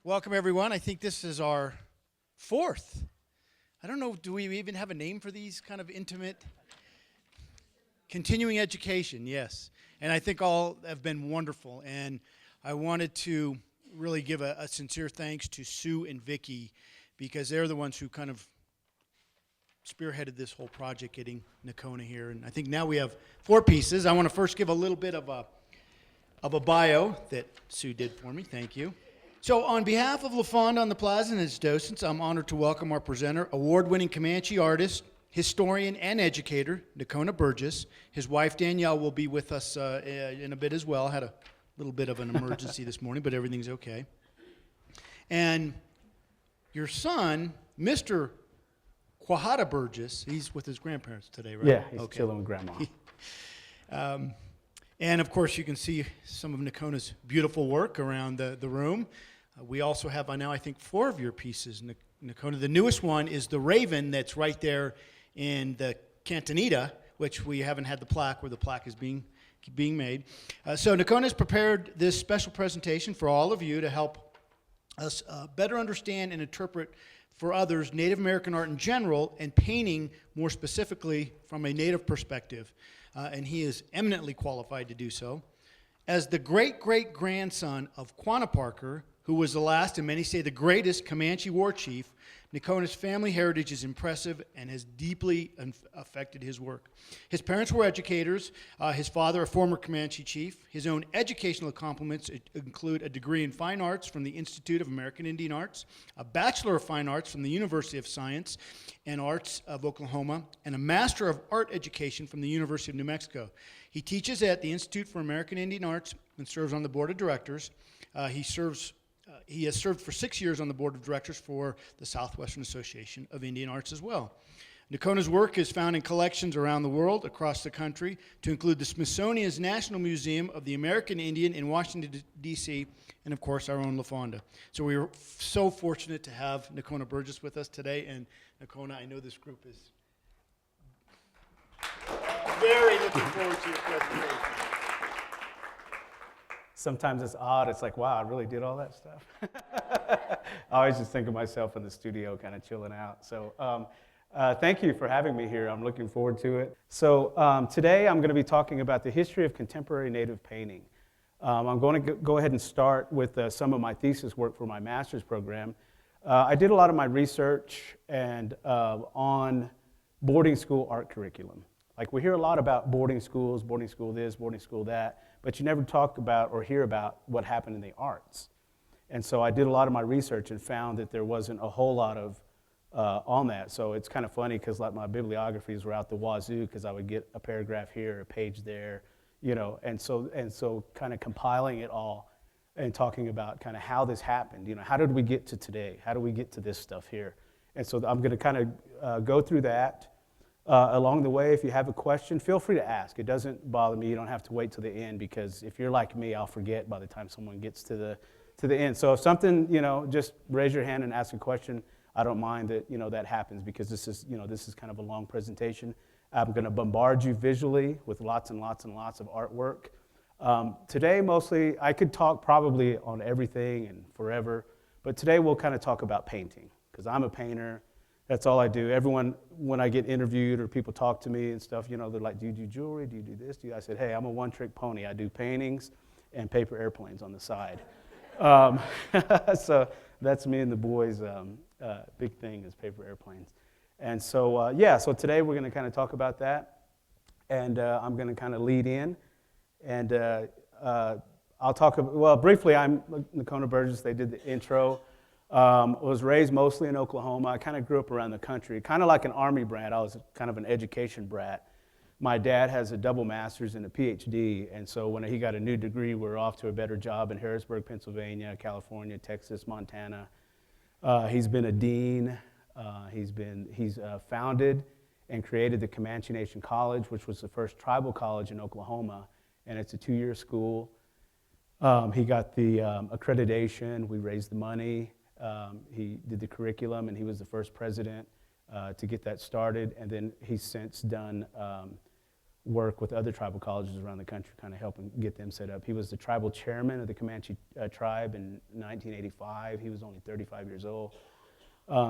Welcome, everyone. I think this is our fourth. I don't know, do we even have a name for these kind of intimate? Continuing education, yes. And I think all have been wonderful. And I wanted to really give a sincere thanks to Sue and Vicki because they're the ones who kind of spearheaded this whole project, getting Nocona here. And I think now we have 4 pieces. I want to first give a little bit of a bio that Sue did for me. Thank you. So on behalf of Fonda on the Plaza and its docents, I'm honored to welcome our presenter, award-winning Comanche artist, historian, and educator, Nocona Burgess. His wife, Danielle, will be with us in a bit as well. Had a little bit of an emergency this morning, but everything's okay. And your son, Mr. Quanah Burgess, he's with his grandparents today, right? Yeah, he's chilling with Grandma. And of course, you can see some of Nocona's beautiful work around the room. We also have now, I think, 4 of your pieces, Nocona. The newest one is the Raven that's right there in the Cantonita, which we haven't had the plaque, where the plaque is being made. So Nocona has prepared this special presentation for all of you to help us better understand and interpret for others Native American art in general and painting more specifically from a Native perspective. And he is eminently qualified to do so. As the great-great-grandson of Quanah Parker, who was the last, and many say the greatest, Comanche war chief, Nocona's family heritage is impressive and has deeply affected his work. His parents were educators, his father a former Comanche chief. His own educational accomplishments include a degree in fine arts from the Institute of American Indian Arts, a Bachelor of Fine Arts from the University of Science and Arts of Oklahoma, and a Master of Art Education from the University of New Mexico. He teaches at the Institute for American Indian Arts and serves on the board of directors. He has served for 6 years on the board of directors for the Southwestern Association of Indian Arts as well. Nocona's work is found in collections around the world, across the country, to include the Smithsonian's National Museum of the American Indian in Washington, D.C., and of course our own Fonda. So we are so fortunate to have Nocona Burgess with us today. And Nocona, I know this group is very looking forward to your presentation. Sometimes it's odd. It's like, wow, I really did all that stuff. I always just think of myself in the studio kind of chilling out. So thank you for having me here. I'm looking forward to it. So today I'm going to be talking about the history of contemporary Native painting. I'm going to go ahead and start with some of my thesis work for my master's program. I did a lot of my research on boarding school art curriculum. Like, we hear a lot about boarding schools, boarding school this, boarding school that, but you never talk about or hear about what happened in the arts. And so I did a lot of my research and found that there wasn't a whole lot of on that. So it's kind of funny because like my bibliographies were out the wazoo because I would get a paragraph here, a page there, you know, and so kind of compiling it all and talking about kind of how this happened. You know, how did we get to today? How do we get to this stuff here? And so I'm going to kind of go through that. Along the way, if you have a question, feel free to ask. It doesn't bother me. You don't have to wait till the end, because if you're like me, I'll forget by the time someone gets to the end. So if something, you know, just raise your hand and ask a question. I don't mind that, you know, that happens, because this is kind of a long presentation. I'm going to bombard you visually with lots and lots and lots of artwork. Today, mostly, I could talk probably on everything and forever, but today we'll kind of talk about painting, because I'm a painter. That's all I do. Everyone, when I get interviewed or people talk to me and stuff, you know, they're like, do you do jewelry? Do you do this? I said, hey, I'm a one-trick pony. I do paintings and paper airplanes on the side. So that's me and the boys' big thing is paper airplanes. And so, so today we're going to kind of talk about that. And I'm going to kind of lead in. And I'll talk about, well, briefly, I'm Nocona Burgess. They did the intro. Was raised mostly in Oklahoma. I kind of grew up around the country, kind of like an Army brat. I was kind of an education brat. My dad has a double master's and a PhD, and so when he got a new degree, we're off to a better job in Harrisburg, Pennsylvania, California, Texas, Montana. He's been a dean. He's founded and created the Comanche Nation College, which was the first tribal college in Oklahoma, and it's a 2-year school. He got the accreditation. We raised the money. He did the curriculum, and he was the first president to get that started. And then he's since done work with other tribal colleges around the country, kind of helping get them set up. He was the tribal chairman of the Comanche tribe in 1985. He was only 35 years old.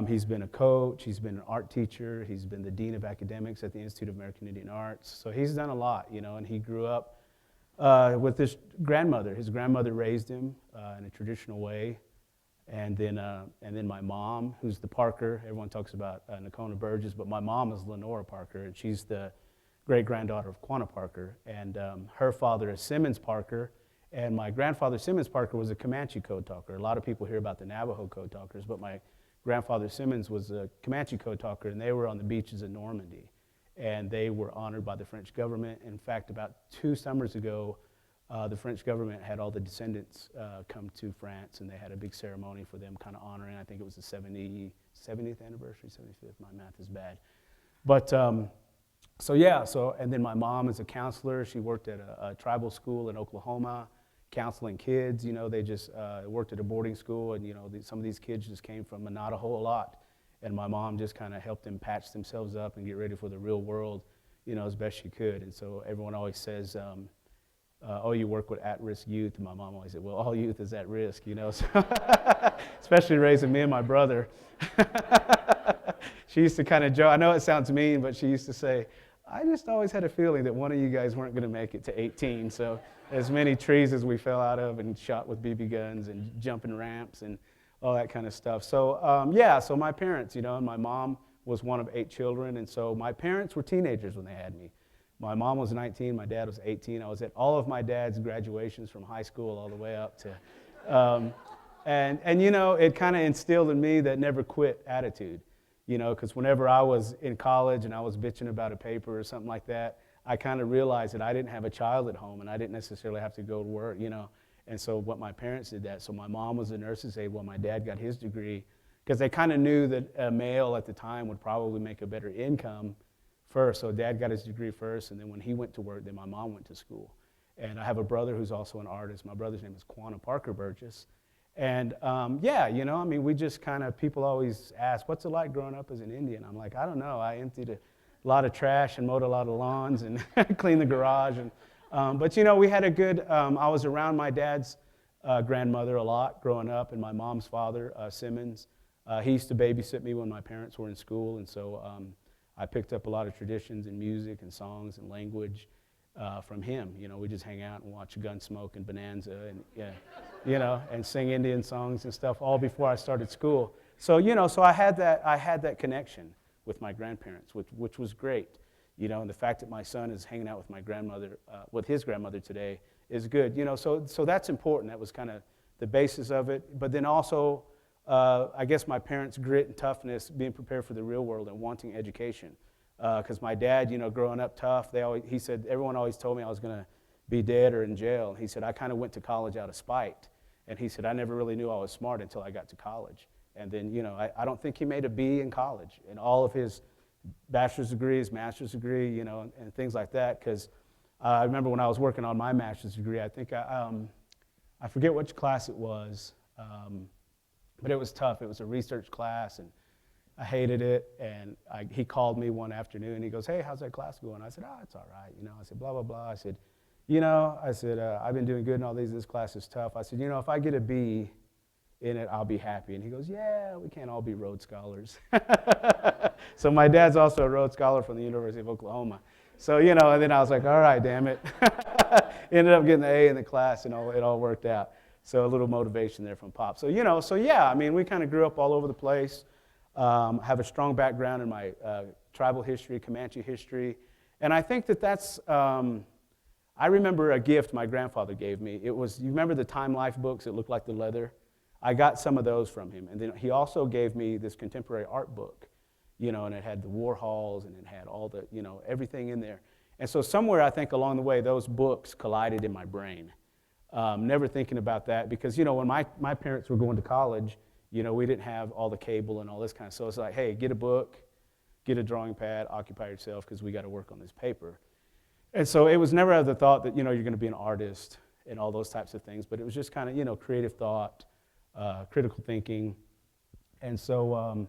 He's been a coach, he's been an art teacher, he's been the dean of academics at the Institute of American Indian Arts. So he's done a lot, and he grew up with his grandmother. His grandmother raised him in a traditional way. And then my mom, who's the Parker. Everyone talks about Nocona Burgess, but my mom is Lenora Parker, and she's the great-granddaughter of Quanah Parker. And her father is Simmons Parker, and my grandfather Simmons Parker was a Comanche code talker. A lot of people hear about the Navajo code talkers, but my grandfather Simmons was a Comanche code talker, and they were on the beaches in Normandy. And they were honored by the French government. In fact, about 2 summers ago, the French government had all the descendants come to France, and they had a big ceremony for them, kind of honoring. I think it was the 70th anniversary, 75th. My math is bad, but and then my mom is a counselor. She worked at a tribal school in Oklahoma, counseling kids. They just worked at a boarding school, and some of these kids just came from not a whole lot, and my mom just kind of helped them patch themselves up and get ready for the real world, as best she could. And so everyone always says, oh, you work with at-risk youth. And my mom always said, well, all youth is at risk, so especially raising me and my brother. She used to kind of joke, I know it sounds mean, but she used to say, I just always had a feeling that one of you guys weren't going to make it to 18. So as many trees as we fell out of and shot with BB guns and jumping ramps and all that kind of stuff. So so my parents, and my mom was one of 8 children. And so my parents were teenagers when they had me. My mom was 19, my dad was 18. I was at all of my dad's graduations from high school all the way up to, it kind of instilled in me that never quit attitude, because whenever I was in college and I was bitching about a paper or something like that, I kind of realized that I didn't have a child at home and I didn't necessarily have to go to work, and so what my parents did that. So my mom was a nurse's aide while my dad got his degree, because they kind of knew that a male at the time would probably make a better income first. So dad got his degree first, and then when he went to work, then my mom went to school. And I have a brother who's also an artist. My brother's name is Quanah Parker Burgess. And we just kind of, people always ask, what's it like growing up as an Indian? I'm like, I don't know. I emptied a lot of trash and mowed a lot of lawns and cleaned the garage. But we had a good, I was around my dad's grandmother a lot growing up, and my mom's father, Simmons. He used to babysit me when my parents were in school, and so I picked up a lot of traditions and music and songs and language from him. We just hang out and watch Gunsmoke and Bonanza and and sing Indian songs and stuff all before I started school. So so I had that connection with my grandparents, which was great. And the fact that my son is hanging out with my grandmother, with his grandmother today, is good. So that's important. That was kind of the basis of it. But then also, I guess my parents' grit and toughness, being prepared for the real world and wanting education. Because my dad, growing up tough, he said, everyone always told me I was going to be dead or in jail. He said, I kind of went to college out of spite. And he said, I never really knew I was smart until I got to college. And then, I don't think he made a B in college. And all of his bachelor's degrees, master's degree, and things like that. Because I remember when I was working on my master's degree, I think I forget which class it was, but it was tough. It was a research class, and I hated it. And he called me one afternoon. He goes, hey, how's that class going? I said, it's all right. I said, blah, blah, blah. I said, I've been doing good in all these. This class is tough. I said, if I get a B in it, I'll be happy. And he goes, yeah, we can't all be Rhodes Scholars. So my dad's also a Rhodes Scholar from the University of Oklahoma. So, and then I was like, all right, damn it. Ended up getting the A in the class, and it all worked out. So a little motivation there from Pop. So, we kind of grew up all over the place. Have a strong background in my tribal history, Comanche history. And I think that's, I remember a gift my grandfather gave me. It was, you remember the Time Life books that looked like the leather? I got some of those from him. And then he also gave me this contemporary art book, and it had the Warhols, and it had all the, everything in there. And so somewhere, I think along the way, those books collided in my brain. Never thinking about that, because, when my parents were going to college, we didn't have all the cable and all this kind of, so it's like, hey, get a book, get a drawing pad, occupy yourself, because we got to work on this paper. And so it was never the thought that, you're going to be an artist and all those types of things, but it was just kind of, creative thought, critical thinking. And so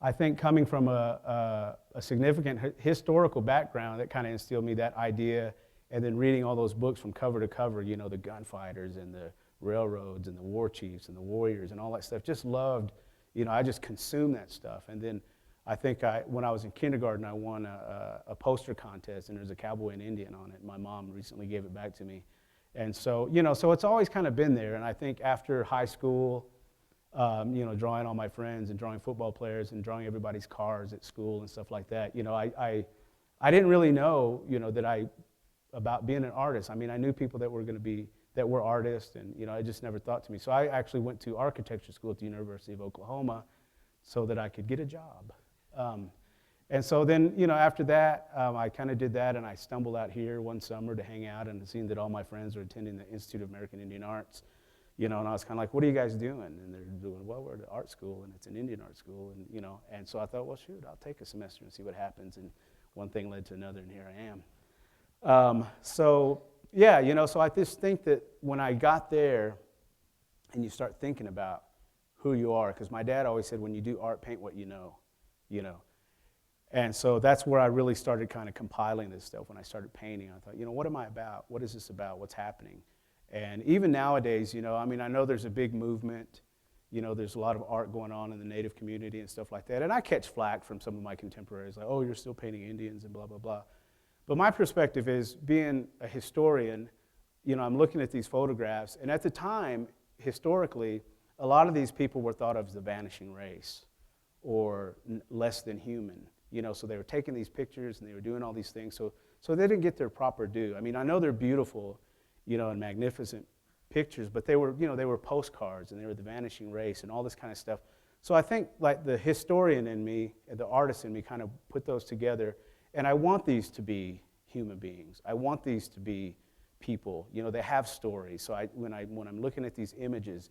I think coming from a significant historical background, that kind of instilled me that idea, and then reading all those books from cover to cover, you know, the gunfighters and the railroads and the war chiefs and the warriors and all that stuff, just loved, you know, I just consumed that stuff. And then I think when I was in kindergarten, I won a poster contest, and there's a cowboy and Indian on it. My mom recently gave it back to me. And so, you know, so it's always kind of been there. And I think after high school, you know, drawing all my friends and drawing football players and drawing everybody's cars at school and stuff like that, you know, I didn't really know, you know, about being an artist. I mean, I knew people that were artists, and, you know, I just never thought to me. So I actually went to architecture school at the University of Oklahoma so that I could get a job. And so then, you know, after that, I kind of did that, and I stumbled out here one summer to hang out, and seeing that all my friends were attending the Institute of American Indian Arts, you know, and I was kind of like, what are you guys doing? And they're doing, well, we're at art school, and it's an Indian art school, and, you know, and so I thought, well, shoot, I'll take a semester and see what happens, and one thing led to another, and here I am. So, yeah, you know, so I just think that when I got there, and you start thinking about who you are, because my dad always said, when you do art, paint what you know, you know. And so that's where I really started kind of compiling this stuff. When I started painting, I thought, you know, what am I about? What is this about? What's happening? And even nowadays, you know, I mean, I know there's a big movement. You know, there's a lot of art going on in the Native community and stuff like that. And I catch flack from some of my contemporaries, like, oh, you're still painting Indians and blah, blah, blah. But my perspective is, being a historian, you know, I'm looking at these photographs. And at the time, historically, a lot of these people were thought of as the vanishing race, or less than human. You know, so they were taking these pictures and they were doing all these things. So they didn't get their proper due. I mean, I know they're beautiful, you know, and magnificent pictures, but they were, you know, they were postcards, and they were the vanishing race and all this kind of stuff. So I think, like, the historian in me, the artist in me, kind of put those together. And I want these to be human beings. I want these to be people. You know, they have stories. So when I'm looking at these images,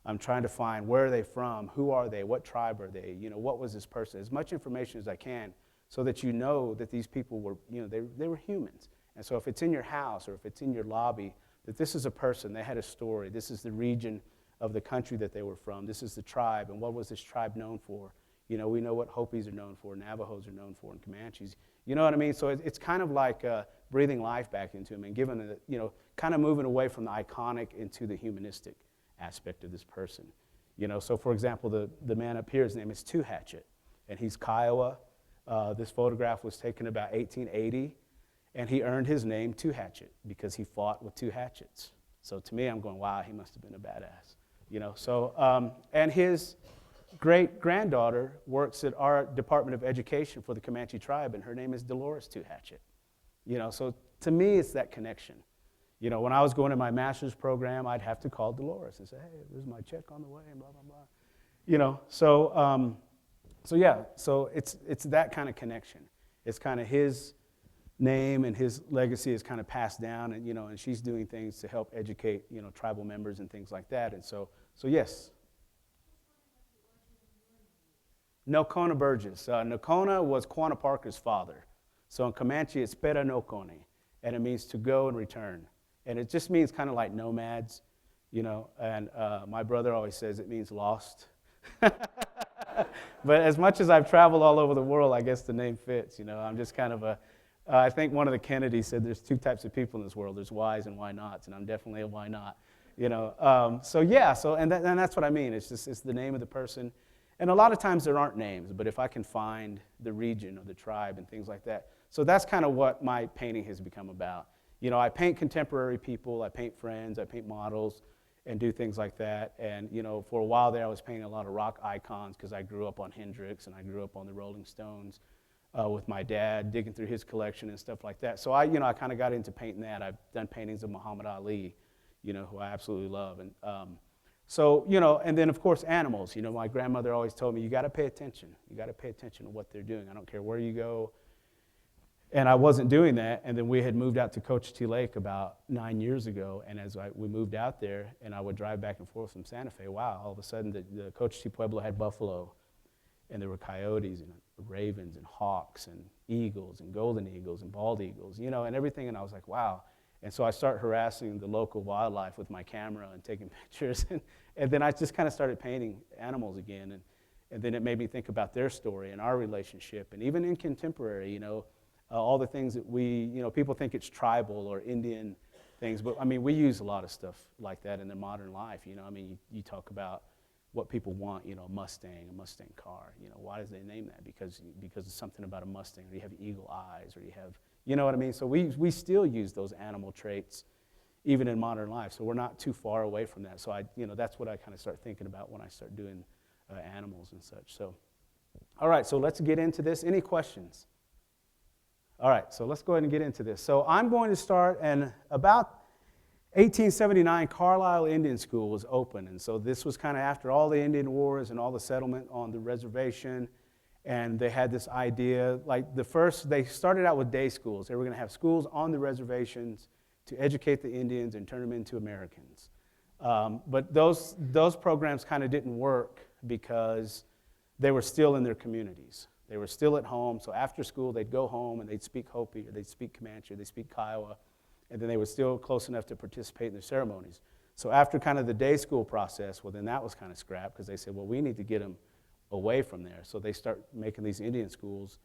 I'm trying to find, where are they from, who are they, what tribe are they, you know, what was this person, as much information as I can, so that you know that these people were, you know, they were humans. And so if it's in your house, or if it's in your lobby, that this is a person, they had a story, this is the region of the country that they were from, this is the tribe, and what was this tribe known for? You know, we know what Hopis are known for, Navajos are known for, and Comanches. You know what I mean? So it's kind of like breathing life back into them, and giving it, you know, kind of moving away from the iconic into the humanistic aspect of this person. You know, so for example, the man up here, his name is Two Hatchet, and he's Kiowa. This photograph was taken about 1880, and he earned his name Two Hatchet because he fought with two hatchets. So to me, I'm going, wow, he must have been a badass. You know, so, and his great-granddaughter works at our Department of Education for the Comanche tribe, and her name is Dolores Two Hatchet. You know, so to me, it's that connection. You know, when I was going to my master's program, I'd have to call Dolores and say, hey, there's my check on the way, and blah, blah, blah. You know, so yeah, so it's that kind of connection. It's kind of his name and his legacy is kind of passed down, and, you know, and she's doing things to help educate, you know, tribal members and things like that. And so yes. Nocona Burgess. Nocona was Quanah Parker's father. So in Comanche, it's Pera Nocone, and it means to go and return. And it just means kind of like nomads, you know, and my brother always says it means lost. But as much as I've traveled all over the world, I guess the name fits, you know. I'm just kind of I think one of the Kennedys said there's two types of people in this world. There's whys and why nots, and I'm definitely a why not, you know. So yeah, and that's what I mean. It's the name of the person. And a lot of times there aren't names, but if I can find the region or the tribe and things like that. So that's kind of what my painting has become about. You know, I paint contemporary people, I paint friends, I paint models, and do things like that. And, you know, for a while there, I was painting a lot of rock icons because I grew up on Hendrix and I grew up on the Rolling Stones with my dad, digging through his collection and stuff like that. So I kind of got into painting that. I've done paintings of Muhammad Ali, you know, who I absolutely love. And so, you know, and then of course animals. You know, my grandmother always told me, you got to pay attention. You got to pay attention to what they're doing. I don't care where you go. And I wasn't doing that, and then we had moved out to Cochiti Lake about 9 years ago, and as we moved out there, and I would drive back and forth from Santa Fe, wow, all of a sudden the Cochiti Pueblo had buffalo, and there were coyotes and ravens and hawks and eagles and golden eagles and bald eagles, you know, and everything, and I was like, wow. And so I start harassing the local wildlife with my camera and taking pictures, and then I just kind of started painting animals again, And then it made me think about their story and our relationship. And even in contemporary, all the things that people think it's tribal or Indian things, but I mean, we use a lot of stuff like that in the modern life. I mean, you talk about what people want, a Mustang car. Why does they name that? Because it's something about a Mustang, or you have eagle eyes, or you have, you know what I mean? So we still use those animal traits even in modern life. So we're not too far away from that. So that's what I kind of start thinking about when I start doing animals and such. So, all right, so let's get into this. Any questions? All right, so let's go ahead and get into this. So I'm going to start, and about 1879, Carlisle Indian School was open, and so this was kind of after all the Indian Wars and all the settlement on the reservation, and they had this idea, like they started out with day schools. They were going to have schools on the reservations to educate the Indians and turn them into Americans. But those programs kind of didn't work because they were still in their communities. They were still at home, so after school they'd go home and they'd speak Hopi, or they'd speak Comanche, or they'd speak Kiowa, and then they were still close enough to participate in the ceremonies. So after kind of the day school process, well, then that was kind of scrapped, because they said, well, we need to get them away from there. So they start making these Indian schools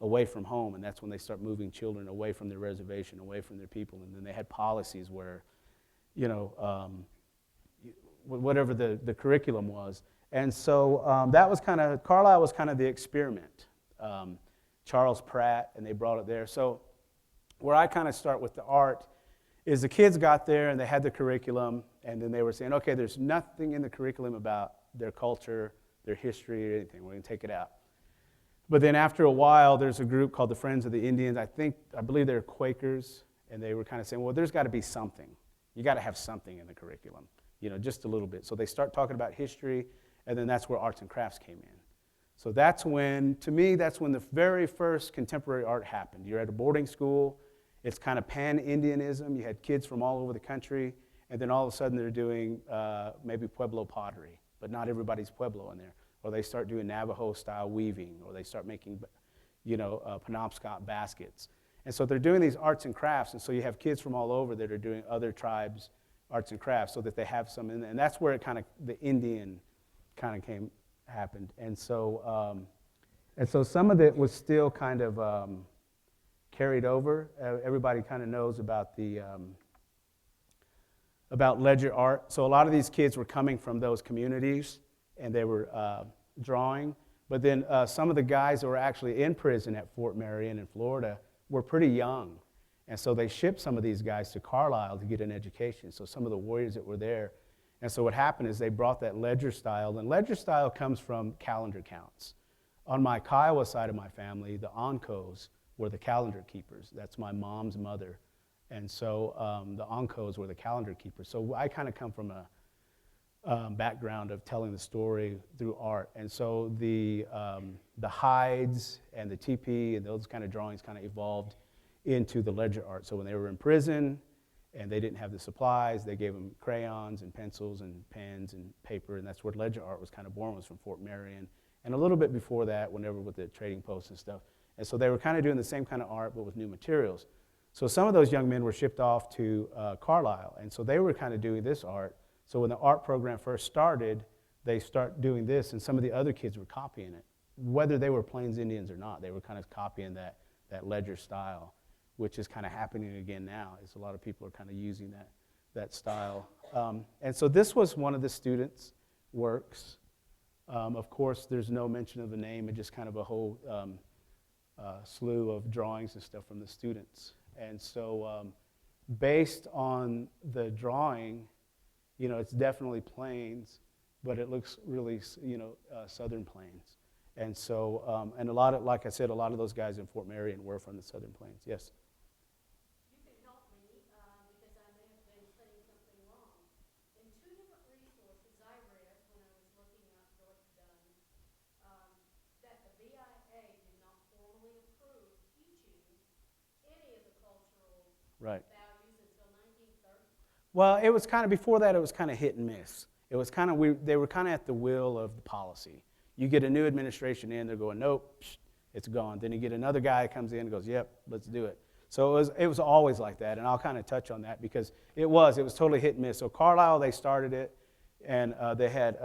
away from home, and that's when they start moving children away from their reservation, away from their people. And then they had policies where, whatever the curriculum was. And so that was Carlisle was kind of the experiment. Charles Pratt, and they brought it there. So where I kind of start with the art is the kids got there and they had the curriculum, and then they were saying, okay, there's nothing in the curriculum about their culture, their history, or anything. We're going to take it out. But then after a while, there's a group called the Friends of the Indians. I believe they're Quakers, and they were kind of saying, well, there's got to be something. You got to have something in the curriculum, just a little bit. So they start talking about history, and then that's where arts and crafts came in. So that's when the very first contemporary art happened. You're at a boarding school. It's kind of pan-Indianism. You had kids from all over the country, and then all of a sudden they're doing maybe Pueblo pottery, but not everybody's Pueblo in there. Or they start doing Navajo-style weaving, or they start making, Penobscot baskets. And so they're doing these arts and crafts, and so you have kids from all over that are doing other tribes' arts and crafts, so that they have some in there. And that's where it the Indian kind of happened. And so some of it was still kind of carried over. Everybody kind of knows about about ledger art. So a lot of these kids were coming from those communities, and they were drawing. But then some of the guys that were actually in prison at Fort Marion in Florida were pretty young. And so they shipped some of these guys to Carlisle to get an education. So some of the warriors that were there. And so what happened is they brought that ledger style. And ledger style comes from calendar counts. On my Kiowa side of my family, the Onkos were the calendar keepers. That's my mom's mother. And so the Onkos were the calendar keepers. So I kind of come from a background of telling the story through art. And so the hides and the teepee and those kind of drawings kind of evolved into the ledger art. So when they were in prison and they didn't have the supplies, they gave them crayons and pencils and pens and paper, and that's where ledger art was kind of born, was from Fort Marion. And a little bit before that, whenever with the trading posts and stuff. And so they were kind of doing the same kind of art, but with new materials. So some of those young men were shipped off to Carlisle, and so they were kind of doing this art. So when the art program first started, they start doing this, and some of the other kids were copying it. Whether they were Plains Indians or not, they were kind of copying that ledger style, which is kind of happening again now, is a lot of people are kind of using that style. And so this was one of the students' works. Of course, there's no mention of a name, it's just kind of a whole slew of drawings and stuff from the students. And so based on the drawing, it's definitely Plains, but it looks really, Southern Plains. And so, and like I said, a lot of those guys in Fort Marion were from the Southern Plains. Yes? You can help me because I may have been saying something wrong. In two different resources I read when I was looking up what done, that the BIA did not formally approve teaching any of the cultural Right. values until 1930. Well, it was kind of, before that, it was kind of hit and miss. It was kind of, they were kind of at the will of the policy. You get a new administration in, they're going, nope, it's gone. Then you get another guy that comes in and goes, yep, let's do it. So it was always like that, and I'll kind of touch on that because it was totally hit and miss. So Carlisle, they started it, and they had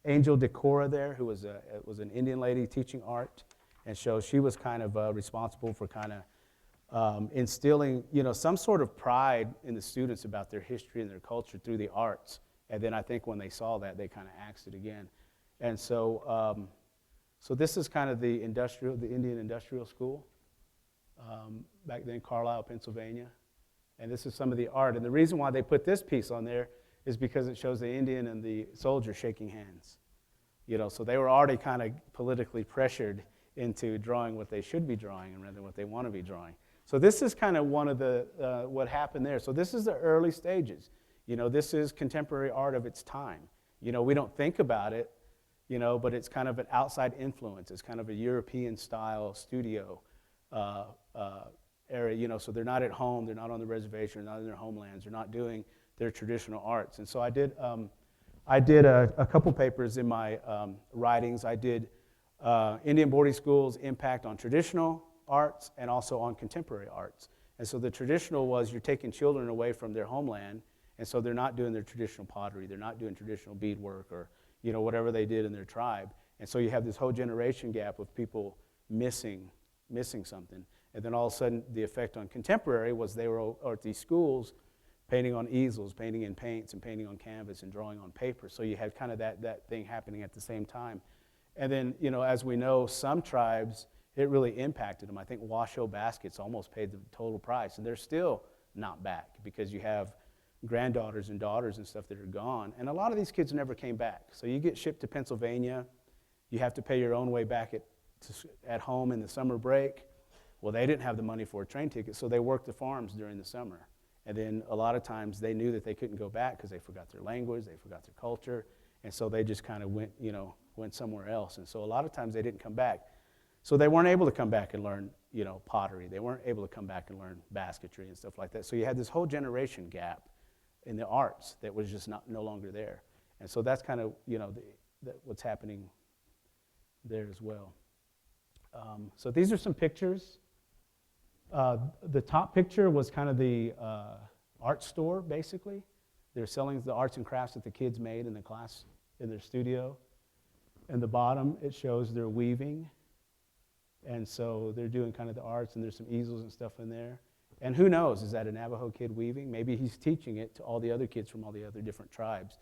Angel Decora there, who was an Indian lady teaching art. And so she was kind of responsible for kind of instilling, some sort of pride in the students about their history and their culture through the arts. And then I think when they saw that, they kind of axed it again. And so, so this is kind of the Indian Industrial School, back then, Carlisle, Pennsylvania. And this is some of the art. And the reason why they put this piece on there is because it shows the Indian and the soldier shaking hands. So they were already kind of politically pressured into drawing what they should be drawing and rather than what they want to be drawing. So this is kind of one of the, what happened there. So this is the early stages. This is contemporary art of its time. We don't think about it, but it's kind of an outside influence. It's kind of a European style studio area, so they're not at home, they're not on the reservation, they're not in their homelands, they're not doing their traditional arts. And so I did a couple papers in my writings. I did Indian boarding schools' impact on traditional arts and also on contemporary arts. And so the traditional was you're taking children away from their homeland, and so they're not doing their traditional pottery, they're not doing traditional beadwork or whatever they did in their tribe. And so you have this whole generation gap of people missing something. And then all of a sudden the effect on contemporary was they were at these schools painting on easels, painting in paints, and painting on canvas and drawing on paper. So you had kind of that thing happening at the same time. And then, as we know, some tribes, it really impacted them. I think Washoe baskets almost paid the total price, and they're still not back because you have granddaughters and daughters and stuff that are gone. And a lot of these kids never came back. So you get shipped to Pennsylvania, you have to pay your own way back at home in the summer break. Well, they didn't have the money for a train ticket, so they worked the farms during the summer. And then a lot of times they knew that they couldn't go back because they forgot their language, they forgot their culture, and so they just kind of went somewhere else. And so a lot of times they didn't come back. So they weren't able to come back and learn, pottery. They weren't able to come back and learn basketry and stuff like that. So you had this whole generation gap in the arts that was just no longer there. And so that's kind of, what's happening there as well. So these are some pictures. The top picture was kind of the art store, basically. They're selling the arts and crafts that the kids made in the class, in their studio. And the bottom, it shows their weaving. And so they're doing kind of the arts, and there's some easels and stuff in there. And who knows, is that a Navajo kid weaving? Maybe he's teaching it to all the other kids from all the other different tribes.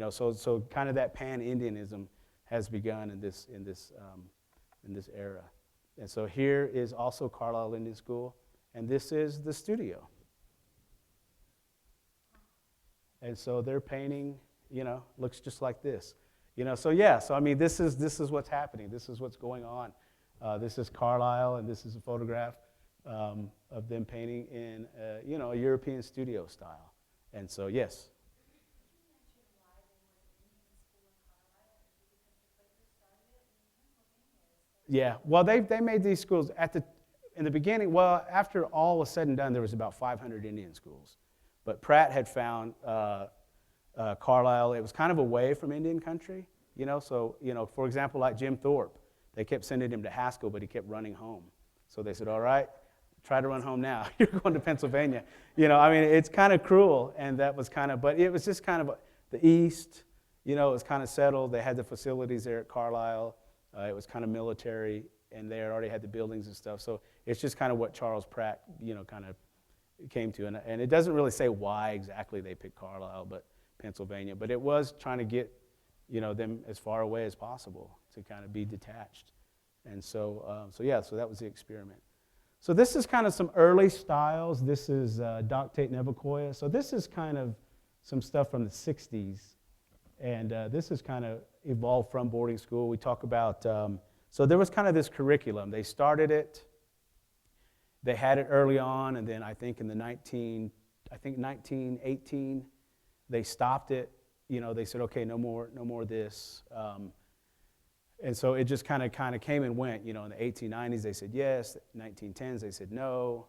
So kind of that pan-Indianism has begun in this era. And so here is also Carlisle Indian School, and this is the studio. And so they're painting, looks just like this. So I mean, this is what's happening. This is what's going on. This is Carlisle, and this is a photograph of them painting in, a European studio style. And so, yes. Yeah, well, they made these schools in the beginning. Well, after all was said and done, there was about 500 Indian schools. But Pratt had found Carlisle. It was kind of away from Indian country, So, for example, like Jim Thorpe, they kept sending him to Haskell, but he kept running home. So they said, all right, try to run home now. You're going to Pennsylvania. I mean, it's kind of cruel, and that was kind of, but it was just kind of the East, it was kind of settled. They had the facilities there at Carlisle. It was kind of military, and they already had the buildings and stuff. So it's just kind of what Charles Pratt, kind of came to. And it doesn't really say why exactly they picked Carlisle, but Pennsylvania. But it was trying to get, them as far away as possible to kind of be detached. And so, so that was the experiment. So this is kind of some early styles. This is Doctate Nevacoya. So this is kind of some stuff from the 60s. And this is kind of evolved from boarding school. We talk about, so there was kind of this curriculum. They started it, they had it early on, and then I think in the 1918, they stopped it. They said, okay, no more of this. And so it just kind of came and went. In the 1890s, they said yes. 1910s, they said no.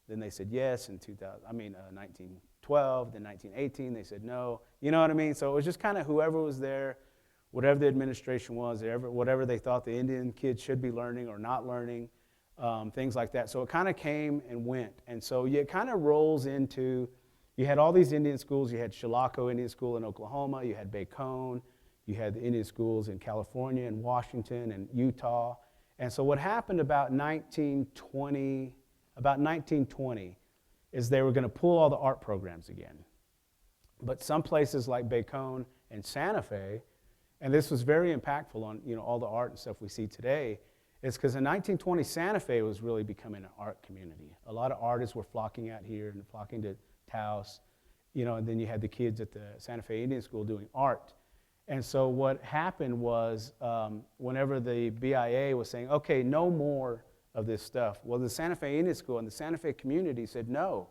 Then they said yes in 1912. Then 1918, they said no. You know what I mean? So it was just kind of whoever was there, whatever the administration was, whatever they thought the Indian kids should be learning or not learning, things like that. So it kind of came and went. And so it kind of rolls into, you had all these Indian schools. You had Chilocco Indian School in Oklahoma. You had Bacone. You had the Indian schools in California and Washington and Utah. And so what happened about 1920 is they were going to pull all the art programs again. But some places like Bacone and Santa Fe, and this was very impactful on all the art and stuff we see today, is because in 1920 Santa Fe was really becoming an art community. A lot of artists were flocking out here and flocking to Taos, and then you had the kids at the Santa Fe Indian School doing art. And so what happened was whenever the BIA was saying, okay, no more of this stuff, well, the Santa Fe Indian School and the Santa Fe community said no.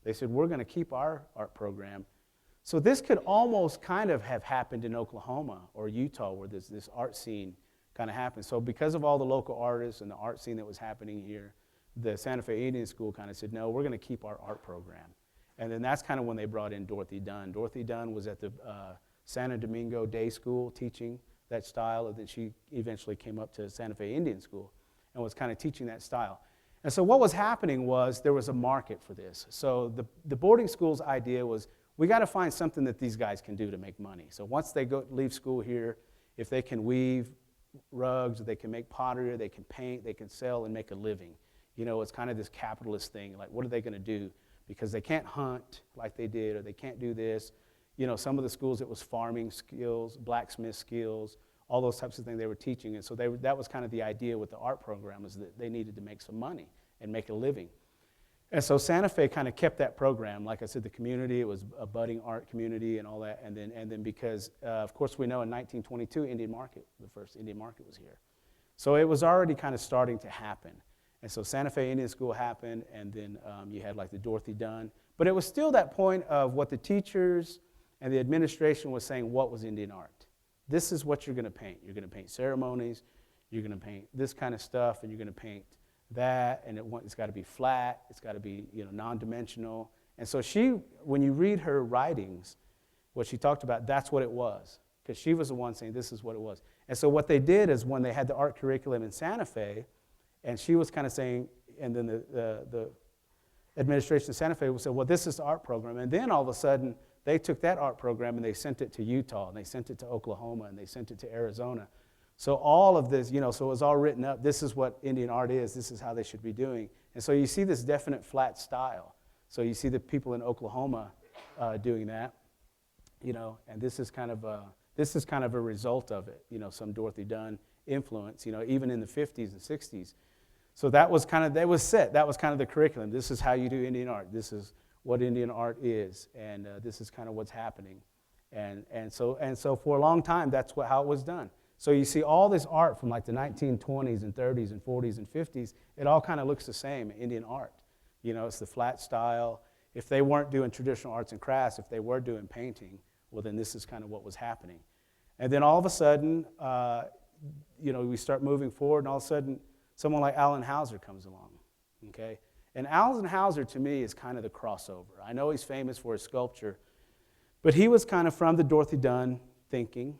They said, we're going to keep our art program. So this could almost kind of have happened in Oklahoma or Utah where this art scene kind of happened. So because of all the local artists and the art scene that was happening here, the Santa Fe Indian School kind of said, no, we're going to keep our art program. And then that's kind of when they brought in Dorothy Dunn. Dorothy Dunn was at the Santo Domingo Day School teaching that style, and then she eventually came up to Santa Fe Indian School and was kind of teaching that style. And so what was happening was there was a market for this. So the boarding school's idea was, we got to find something that these guys can do to make money. So once they leave school here, if they can weave rugs, they can make pottery, they can paint, they can sell and make a living. It's kind of this capitalist thing, like what are they going to do? Because they can't hunt like they did, or they can't do this. Some of the schools, it was farming skills, blacksmith skills, all those types of things they were teaching. And so that was kind of the idea with the art program, is that they needed to make some money and make a living. And so Santa Fe kind of kept that program. Like I said, the community, it was a budding art community and all that. And then because, of course, we know in 1922, the first Indian market was here. So it was already kind of starting to happen. And so Santa Fe Indian School happened, and then you had like the Dorothy Dunn. But it was still that point of what the teachers and the administration was saying, what was Indian art? This is what you're going to paint. You're going to paint ceremonies, you're going to paint this kind of stuff, and you're going to paint that, and it's got to be flat, it's got to be non-dimensional. And so when you read her writings, what she talked about, that's what it was, because she was the one saying this is what it was. And so what they did is when they had the art curriculum in Santa Fe, and she was kind of saying, and then the administration of Santa Fe would say, well, this is the art program. And then all of a sudden, they took that art program and they sent it to Utah, and they sent it to Oklahoma, and they sent it to Arizona. So all of this, so it was all written up. This is what Indian art is. This is how they should be doing. And so you see this definite flat style. So you see the people in Oklahoma doing that, and this is kind of a result of it. Some Dorothy Dunn influence. Even in the 50s and 60s. So that was kind of That was kind of the curriculum. This is how you do Indian art. This is what Indian art is, and this is kind of what's happening. And so for a long time, that's how it was done. So you see all this art from like the 1920s and 30s and 40s and 50s, it all kind of looks the same, Indian art. It's the flat style. If they weren't doing traditional arts and crafts, if they were doing painting, well, then this is kind of what was happening. And then all of a sudden, we start moving forward, and all of a sudden, someone like Alison Hauser comes along, okay? And Alison Hauser, to me, is kind of the crossover. I know he's famous for his sculpture, but he was kind of from the Dorothy Dunn thinking,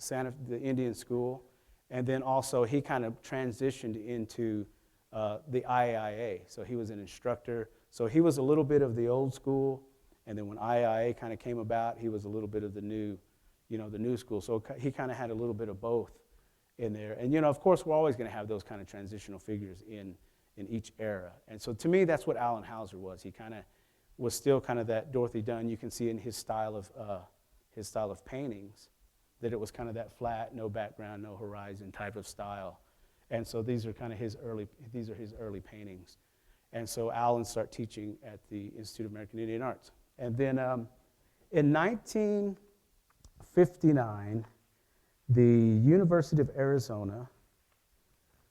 the Indian School, and then also he kind of transitioned into the IAIA. So he was an instructor. So he was a little bit of the old school, and then when IAIA kind of came about, he was a little bit of the new school. So he kind of had a little bit of both in there. And of course, we're always going to have those kind of transitional figures in each era. And so to me, that's what Alison Hauser was. He kind of was still kind of that Dorothy Dunn. You can see in his style of paintings that it was kind of that flat, no background, no horizon type of style. And so these are his early paintings. And so Alan started teaching at the Institute of American Indian Arts. And then in 1959, the University of Arizona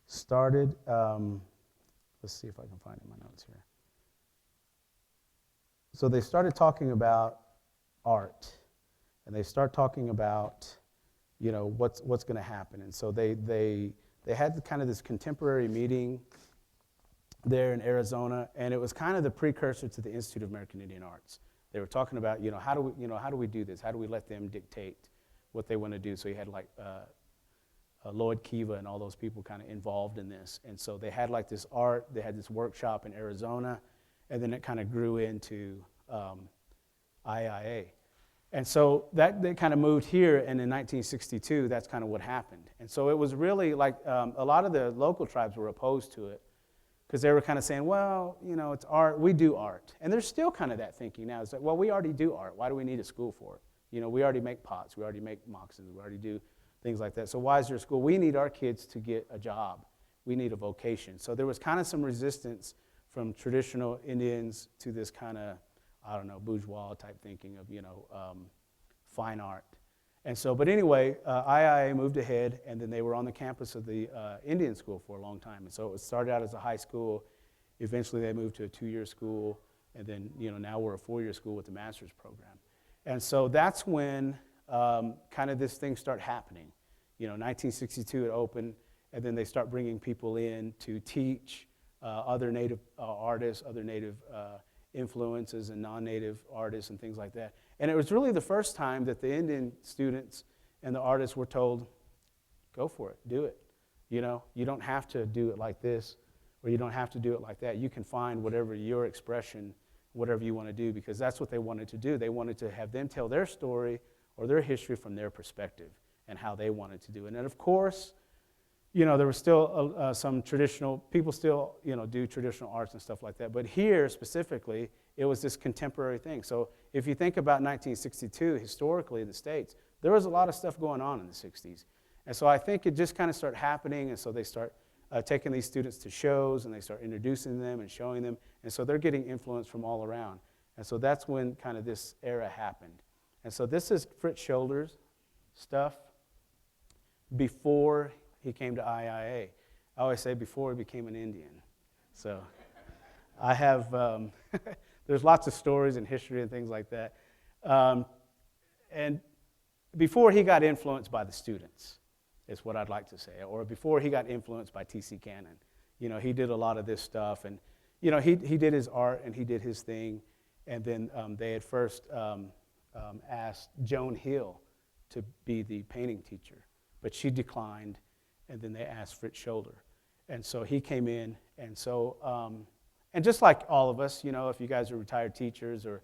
started, let's see if I can find it in my notes here. So they started talking about art, and they start talking about, what's going to happen. And so they had kind of this contemporary meeting there in Arizona, and it was kind of the precursor to the Institute of American Indian Arts. They were talking about, how do we do this? How do we let them dictate what they want to do? So you had like Lloyd Kiva and all those people kind of involved in this. And so they had like this art, they had this workshop in Arizona, and then it kind of grew into IAIA. And so that they kind of moved here, and in 1962, that's kind of what happened. And so it was really like a lot of the local tribes were opposed to it because they were kind of saying, well, you know, it's art, we do art. And there's still kind of that thinking now. It's like, well, we already do art. Why do we need a school for it? You know, we already make pots, we already make moccasins, we already do things like that. So why is there a school? We need our kids to get a job. We need a vocation. So there was kind of some resistance from traditional Indians to this kind of, I don't know, bourgeois type thinking of, you know, fine art. And so, but anyway, IAIA moved ahead, and then they were on the campus of the Indian school for a long time. And so it started out as a high school. Eventually they moved to a 2-year school, and then, you know, now we're a 4-year school with the master's program. And so that's when kind of this thing started happening. You know, 1962 it opened, and then they start bringing people in to teach other Native artists, other Native influences and non-Native artists and things like that. And it was really the first time that the Indian students and the artists were told, go for it, do it. You know, you don't have to do it like this, or you don't have to do it like that. You can find whatever your expression, whatever you want to do, because that's what they wanted to do. They wanted to have them tell their story or their history from their perspective and how they wanted to do it. And of course, you know, there was still some traditional, people still, you know, do traditional arts and stuff like that. But here, specifically, it was this contemporary thing. So if you think about 1962, historically in the States, there was a lot of stuff going on in the 60s. And so I think it just kind of started happening, and so they start taking these students to shows, and they start introducing them and showing them. And so they're getting influence from all around. And so that's when kind of this era happened. And so this is Fritz Shoulder's stuff before he came to IAIA. I always say before he became an Indian. So I have, there's lots of stories and history and things like that. And before he got influenced by the students, is what I'd like to say, or before he got influenced by T.C. Cannon. You know, he did a lot of this stuff, and, you know, he did his art and he did his thing, and then they had first asked Joan Hill to be the painting teacher, but she declined. And then they asked Fritz Shoulder. And so he came in, and so, and just like all of us, you know, if you guys are retired teachers or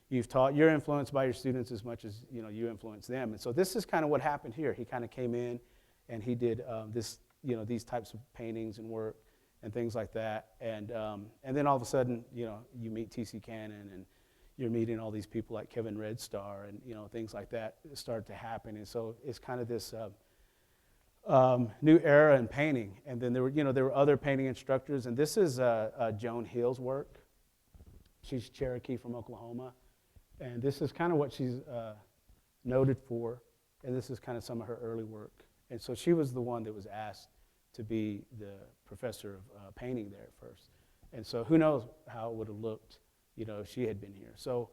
you've taught, you're influenced by your students as much as, you know, you influence them. And so this is kind of what happened here. He kind of came in, and he did this, you know, these types of paintings and work and things like that. And then all of a sudden, you know, you meet T.C. Cannon, and you're meeting all these people like Kevin Red Star, and, you know, things like that start to happen. And so it's kind of this new era in painting. And then there were other painting instructors, and this is Joan Hill's work. She's Cherokee from Oklahoma, and this is kind of what she's noted for, and this is kind of some of her early work. And so she was the one that was asked to be the professor of painting there at first. And so who knows how it would have looked, you know, if she had been here. So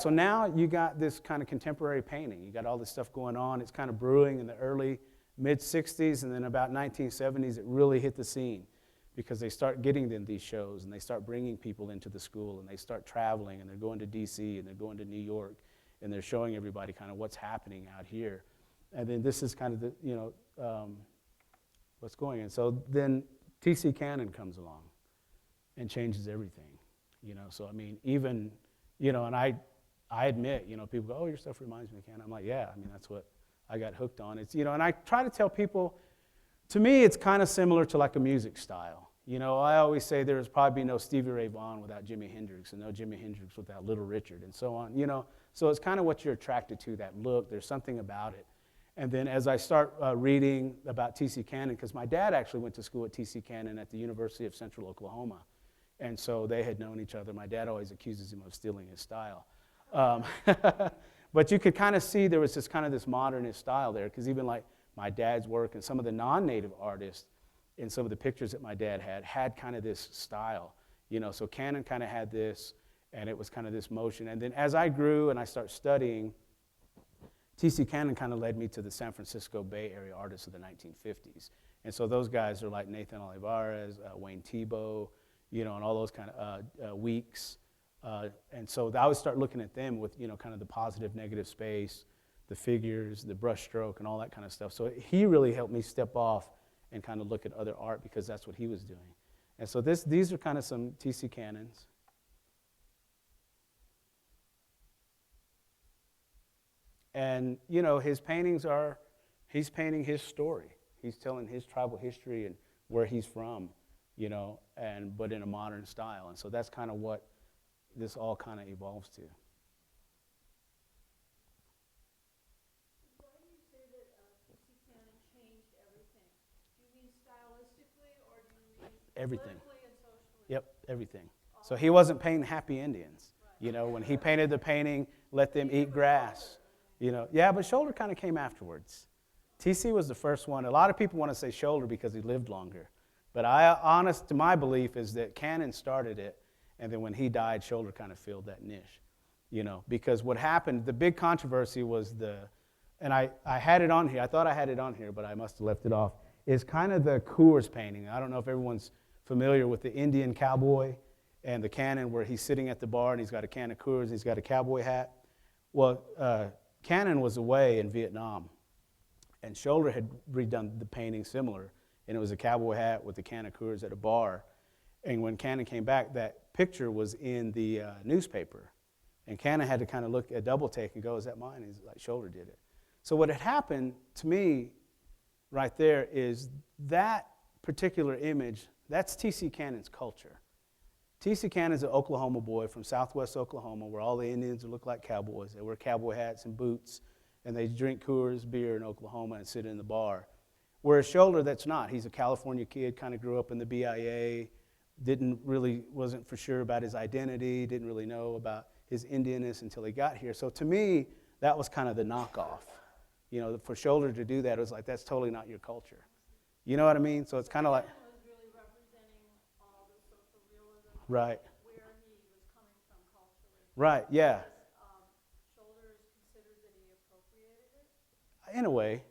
now you got this kind of contemporary painting. You got all this stuff going on. It's kind of brewing in the early mid-60s, and then about 1970s it really hit the scene because they start getting them these shows, and they start bringing people into the school, and they start traveling, and they're going to D.C., and they're going to New York, and they're showing everybody kind of what's happening out here. And then this is kind of the, you know, what's going on. So then T.C. Cannon comes along and changes everything, you know. So, I mean, even, you know, and I admit, you know, people go, oh, your stuff reminds me of Cannon. I'm like, yeah, I mean, that's what I got hooked on. It's, you know, and I try to tell people, to me, it's kind of similar to like a music style. You know, I always say there's probably no Stevie Ray Vaughan without Jimi Hendrix, and no Jimi Hendrix without Little Richard, and so on, you know. So it's kind of what you're attracted to, that look. There's something about it. And then as I start reading about T.C. Cannon, because my dad actually went to school at T.C. Cannon at the University of Central Oklahoma, and so they had known each other. My dad always accuses him of stealing his style. But you could kind of see there was this kind of this modernist style there, because even like my dad's work and some of the non-native artists in some of the pictures that my dad had kind of this style, you know. So Cannon kind of had this, and it was kind of this motion. And then as I grew and I started studying, T.C. Cannon kind of led me to the San Francisco Bay Area artists of the 1950s. And so those guys are like Nathan Olivares, Wayne Thiebaud, you know, and all those kind of Weeks. And so I would start looking at them with, you know, kind of the positive, negative space, the figures, the brush stroke, and all that kind of stuff. So he really helped me step off and kind of look at other art, because that's what he was doing. And so these are kind of some T.C. Cannons. And, his paintings he's painting his story. He's telling his tribal history and where he's from, but in a modern style. And so that's kind of what this all kind of evolves to. Why do you say that T.C. Cannon changed everything? Do you mean stylistically, or do you mean Everything. politically and socially? Yep, everything. So he wasn't painting happy Indians. When he painted the painting, Let Them Eat Grass. Yeah, but Shoulder kind of came afterwards. TC was the first one. A lot of people want to say Shoulder because he lived longer. But honest to my belief is that Cannon started it, and then when he died, Shoulder kind of filled that niche. Because what happened, the big controversy was and I had it on here. I thought I had it on here, but I must have left it off. Is kind of the Coors painting. I don't know if everyone's familiar with the Indian cowboy and the Cannon where he's sitting at the bar and he's got a can of Coors and he's got a cowboy hat. Well, Cannon was away in Vietnam, and Shoulder had redone the painting similar, and it was a cowboy hat with a can of Coors at a bar. And when Cannon came back, that picture was in the newspaper, and Cannon had to kind of look a double take and go, "Is that mine?" And he's like, "Shoulder did it." So what had happened to me right there is that particular image, that's T.C. Cannon's culture. T.C. Cannon's an Oklahoma boy from southwest Oklahoma where all the Indians look like cowboys. They wear cowboy hats and boots, and they drink Coors beer in Oklahoma and sit in the bar. Whereas Shoulder, that's not. He's a California kid, kind of grew up in the BIA, wasn't for sure about his identity, didn't really know about his Indianness until he got here. So to me, that was kind of the knockoff. For Shoulder to do that, it was like, that's totally not your culture. You know what I mean? So it's kind of like... Cannon was really representing all the social realism, Right. where he was coming from culturally. Right, yeah. Shoulder is considered that he appropriated it? In a way.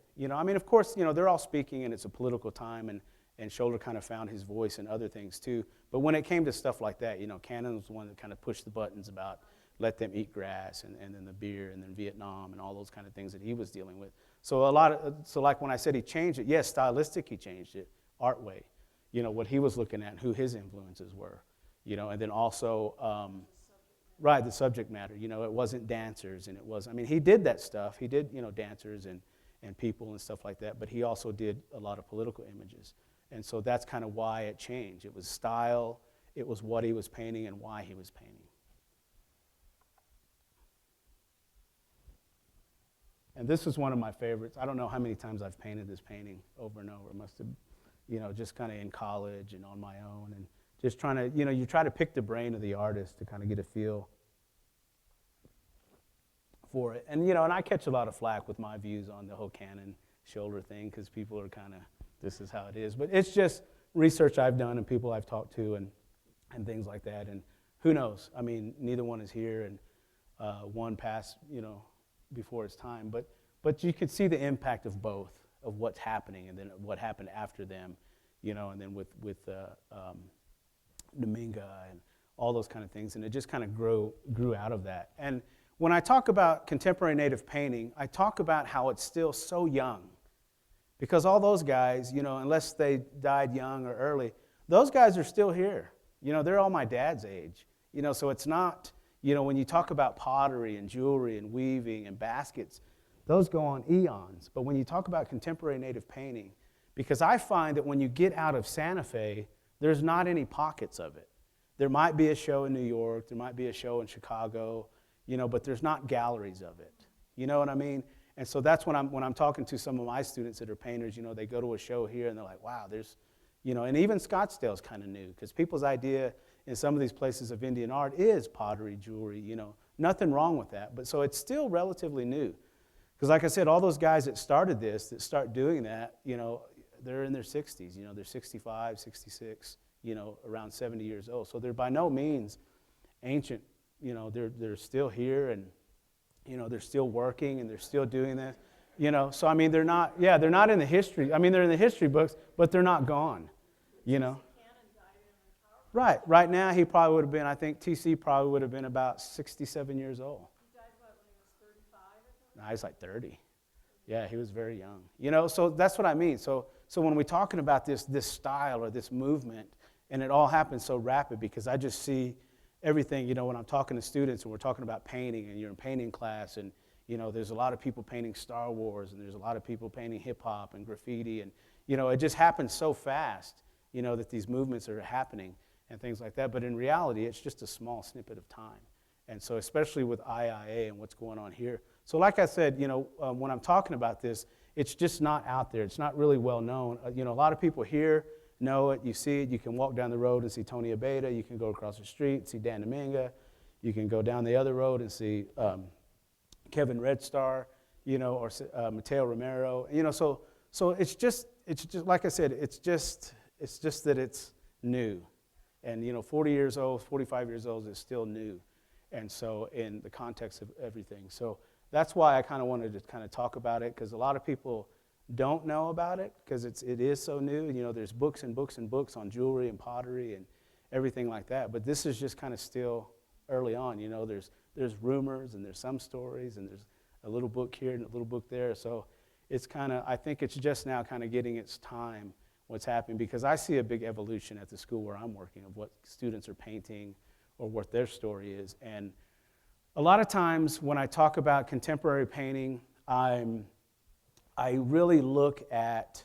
Of course, they're all speaking and it's a political time, and Shoulder kind of found his voice in other things too. But when it came to stuff like that, Cannon was the one that kind of pushed the buttons about Let Them Eat Grass and then the beer and then Vietnam and all those kind of things that he was dealing with. So like when I said he changed it, yes, stylistic he changed it, art way, what he was looking at, who his influences were, and then also, right, the subject matter, it wasn't dancers and it was, he did that stuff. He did, dancers and people and stuff like that, but he also did a lot of political images. And so that's kind of why it changed. It was style, it was what he was painting and why he was painting. And this is one of my favorites. I don't know how many times I've painted this painting over and over. It must have, just kind of in college and on my own. And just trying to, you try to pick the brain of the artist to kind of get a feel for it. And, and I catch a lot of flack with my views on the whole Cannon Shoulder thing because people are kind of, this is how it is. But it's just research I've done and people I've talked to and things like that. And who knows? Neither one is here, and one passed, before its time, but you could see the impact of both, of what's happening and then what happened after them, and then with Dominga and all those kind of things, and it just kind of grew out of that. And when I talk about contemporary Native painting, I talk about how it's still so young, because all those guys, unless they died young or early, those guys are still here. They're all my dad's age, so it's not. When you talk about pottery and jewelry and weaving and baskets, those go on eons. But when you talk about contemporary Native painting, because I find that when you get out of Santa Fe, there's not any pockets of it. There might be a show in New York, there might be a show in Chicago, but there's not galleries of it. You know what I mean? And so that's when I'm talking to some of my students that are painters, they go to a show here and they're like, wow, there's, and even Scottsdale's kind of new, because people's idea in some of these places of Indian art is pottery, jewelry, nothing wrong with that. But so it's still relatively new. Because like I said, all those guys that started this, that start doing that, they're in their 60s, they're 65, 66, around 70 years old. So they're by no means ancient, they're still here and, they're still working and they're still doing this, So they're not in the history, they're in the history books, but they're not gone, Right now he probably would have been, I think TC probably would have been about 67 years old. He died when he was 35 or something? No, he's like 30. Yeah, he was very young. So that's what I mean. So when we're talking about this style or this movement, and it all happens so rapid, because I just see everything, when I'm talking to students and we're talking about painting and you're in painting class and, There's a lot of people painting Star Wars, and there's a lot of people painting hip-hop and graffiti, and, it just happens so fast, that these movements are happening and things like that. But in reality, it's just a small snippet of time. And so especially with IAIA and what's going on here. So like I said, when I'm talking about this, it's just not out there. It's not really well known. A lot of people here know it. You see it. You can walk down the road and see Tony Abeda. You can go across the street and see Dan Dominga. You can go down the other road and see Kevin Red Star, or Mateo Romero. So it's just like I said, it's just that it's new. And 40 years old, 45 years old is still new. And so in the context of everything. So that's why I kind of wanted to kind of talk about it, because a lot of people don't know about it because it is so new. There's books and books and books on jewelry and pottery and everything like that. But this is just kind of still early on. There's rumors and there's some stories and there's a little book here and a little book there. So it's kind of, I think it's just now kind of getting its time, what's happening, because I see a big evolution at the school where I'm working of what students are painting or what their story is. And a lot of times when I talk about contemporary painting, I really look at,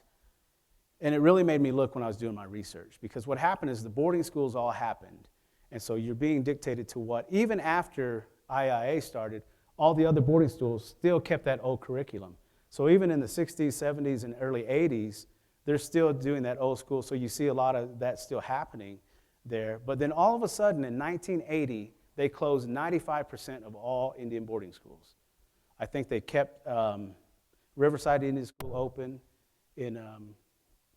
and it really made me look when I was doing my research, because what happened is the boarding schools all happened. And so you're being dictated to what, even after IAIA started, all the other boarding schools still kept that old curriculum. So even in the 60s, 70s, and early 80s, they're still doing that old school. So you see a lot of that still happening there. But then all of a sudden in 1980, they closed 95% of all Indian boarding schools. I think they kept Riverside Indian School open in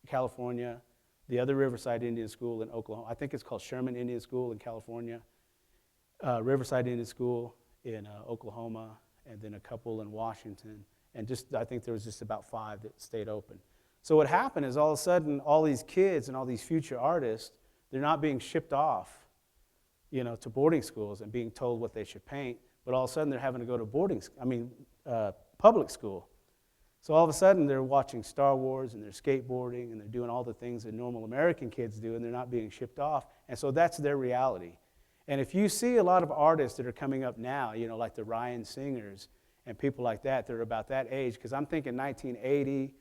California, the other Riverside Indian School in Oklahoma. I think it's called Sherman Indian School in California, Riverside Indian School in Oklahoma, and then a couple in Washington. And I think there was just about 5 that stayed open. So what happened is all of a sudden, all these kids and all these future artists, they're not being shipped off, to boarding schools and being told what they should paint, but all of a sudden they're having to go to public school. So all of a sudden they're watching Star Wars and they're skateboarding and they're doing all the things that normal American kids do, and they're not being shipped off. And so that's their reality. And if you see a lot of artists that are coming up now, like the Ryan Singers and people like that, they're about that age, because I'm thinking 1980,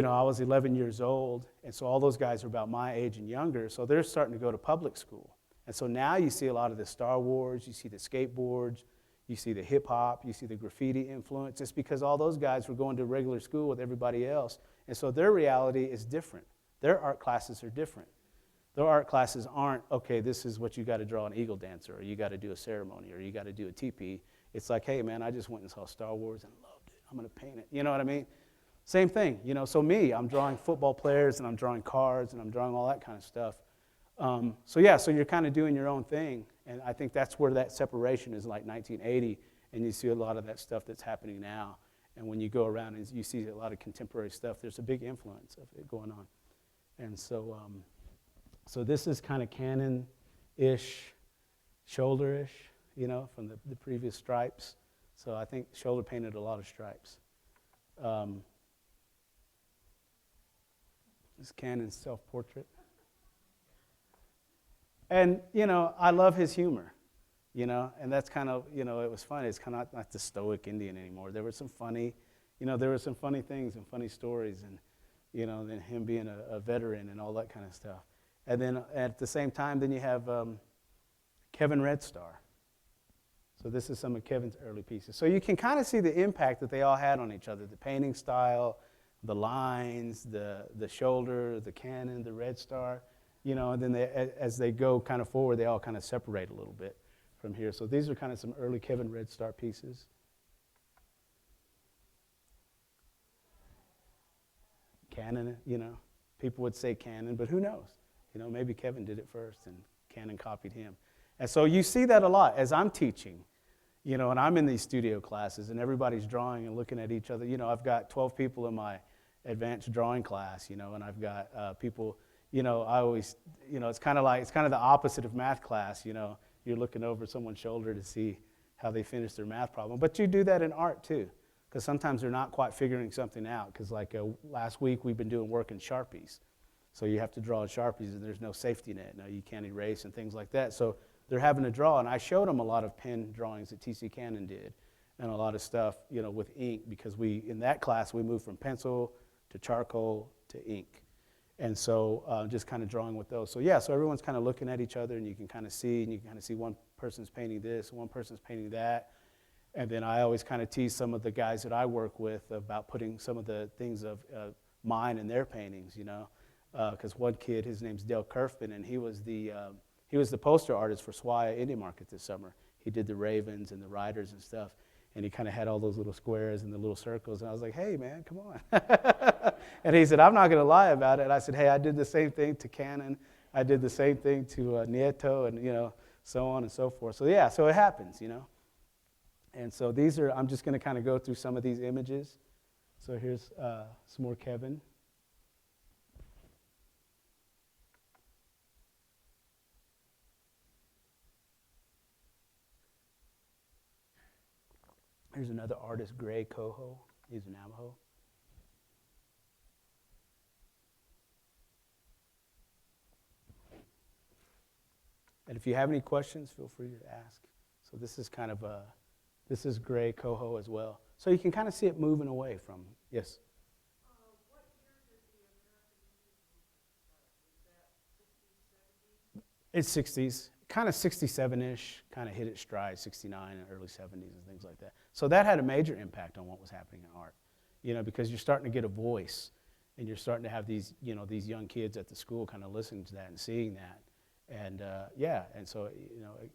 I was 11 years old, and so all those guys are about my age and younger, so they're starting to go to public school. And so now you see a lot of the Star Wars, you see the skateboards, you see the hip-hop, you see the graffiti influence. It's because all those guys were going to regular school with everybody else, and so their reality is different. Their art classes are different. Their art classes aren't, okay, this is what you got to draw an eagle dancer, or you got to do a ceremony, or you got to do a teepee. It's like, hey, man, I just went and saw Star Wars and loved it. I'm going to paint it. You know what I mean? Same thing. So I'm drawing football players, and I'm drawing cards, and I'm drawing all that kind of stuff. So you're kind of doing your own thing, and I think that's where that separation is, like 1980, and you see a lot of that stuff that's happening now. And when you go around and you see a lot of contemporary stuff, there's a big influence of it going on. And so this is kind of Canon-ish, shoulder-ish, from the previous stripes. So I think Shoulder painted a lot of stripes. This is Canon's self-portrait. And, I love his humor, and that's kind of, it was funny. It's kind of not the stoic Indian anymore. There were some funny, things and funny stories, and, then him being a veteran and all that kind of stuff. And then at the same time, then you have Kevin Red Star. So this is some of Kevin's early pieces. So you can kind of see the impact that they all had on each other, the painting style, the lines, the shoulder, the Canon, the Red Star. And then as they go kind of forward, they all kind of separate a little bit from here. So these are kind of some early Kevin Red Star pieces. Canon, people would say Canon, but who knows? Maybe Kevin did it first and Canon copied him. And so you see that a lot as I'm teaching, and I'm in these studio classes and everybody's drawing and looking at each other. I've got 12 people in my advanced drawing class, and I've got people. I always, it's kind of the opposite of math class, You're looking over someone's shoulder to see how they finish their math problem. But you do that in art too, because sometimes they're not quite figuring something out. Because last week we've been doing work in Sharpies. So you have to draw in Sharpies and there's no safety net. No, you can't erase and things like that. So they're having to draw. And I showed them a lot of pen drawings that T.C. Cannon did. and a lot of stuff, with ink, because in that class, we moved from pencil to charcoal to ink. And so just kind of drawing with those. So yeah, so everyone's kind of looking at each other, and you can kind of see one person's painting this, one person's painting that. And then I always kind of tease some of the guys that I work with about putting some of the things of mine in their paintings, because one kid, his name's Dale Kerfman, and he was the poster artist for SWIA Indian Market this summer. He did the ravens and the riders and stuff, and he kind of had all those little squares and the little circles, and I was like, hey, man, come on. And he said, I'm not going to lie about it. And I said, hey, I did the same thing to Cannon. I did the same thing to Nieto, and, so on and so forth. So, yeah, so it happens, And so I'm just going to kind of go through some of these images. So here's some more Kevin. Here's another artist, Gray Coho. He's a Navajo. And if you have any questions, feel free to ask. So this is kind of this is Gray Coho as well. So you can kind of see it moving away from, yes? What year did the American Indian movement start? Was that 60s, 70s? It's 60s, kind of 67-ish, kind of hit its stride, 69 and early 70s and things like that. So that had a major impact on what was happening in art, because you're starting to get a voice, and you're starting to have these, these young kids at the school kind of listening to that and seeing that. And and so,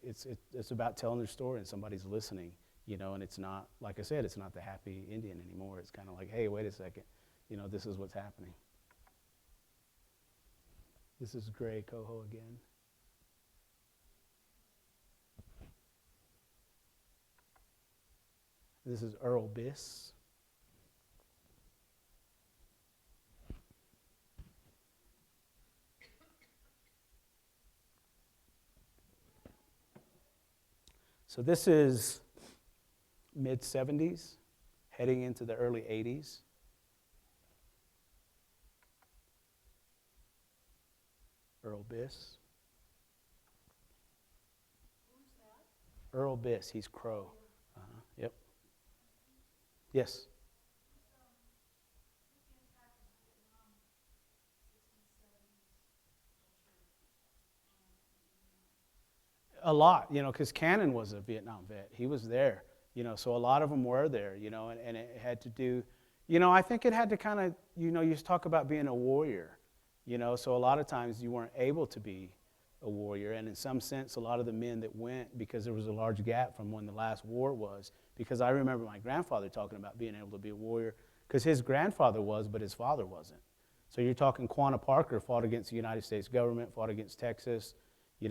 it's about telling their story and somebody's listening, and it's not, like I said, it's not the happy Indian anymore. It's kind of like, hey, wait a second, this is what's happening. This is Gray Coho again. This is Earl Biss. So this is mid-70s, heading into the early 80s. Earl Biss. Who's that? Earl Biss, he's Crow. Yep. Yes? A lot, because Cannon was a Vietnam vet. He was there, so a lot of them were there, and it had to do, I think it had to kind of, you talk about being a warrior, so a lot of times you weren't able to be a warrior, and in some sense, a lot of the men that went, because there was a large gap from when the last war was, because I remember my grandfather talking about being able to be a warrior, because his grandfather was, but his father wasn't. So you're talking Quanah Parker fought against the United States government, fought against Texas.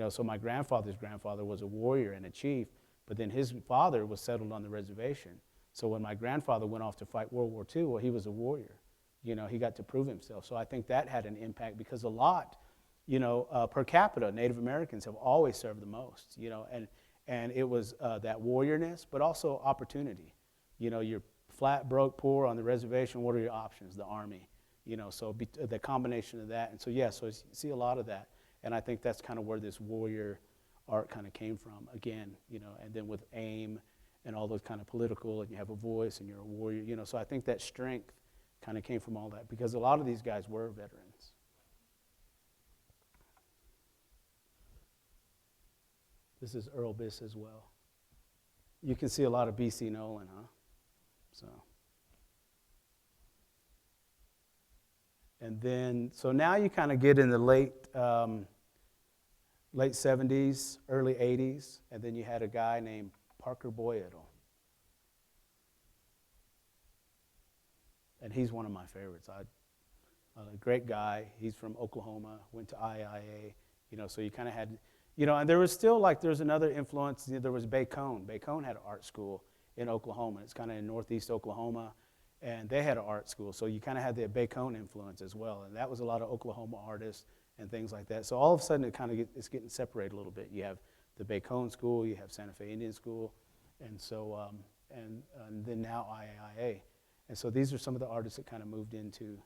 So my grandfather's grandfather was a warrior and a chief, but then his father was settled on the reservation. So when my grandfather went off to fight World War II, well, he was a warrior. He got to prove himself. So I think that had an impact, because a lot, per capita, Native Americans have always served the most, and it was that warriorness, but also opportunity. You're flat, broke, poor on the reservation. What are your options? The Army. So the combination of that. And so, so you see a lot of that. And I think that's kind of where this warrior art kind of came from, again, and then with AIM and all those kind of political, and you have a voice and you're a warrior, so I think that strength kind of came from all that, because a lot of these guys were veterans. This is Earl Biss as well. You can see a lot of B.C. Nolan, huh? So. And then, so now you kind of get in the late 70s, early 80s, and then you had a guy named Parker Boyettle. And he's one of my favorites. A great guy. He's from Oklahoma, went to IAIA, so you kind of had, and there was still there's another influence. There was Bacone. Bacone had an art school in Oklahoma. It's kind of in northeast Oklahoma. And they had an art school, so you kind of had the Bacone influence as well, and that was a lot of Oklahoma artists and things like that. So all of a sudden, it's getting separated a little bit. You have the Bacone School, you have Santa Fe Indian School, and so and then now IAIA, and so these are some of the artists that kind of moved into.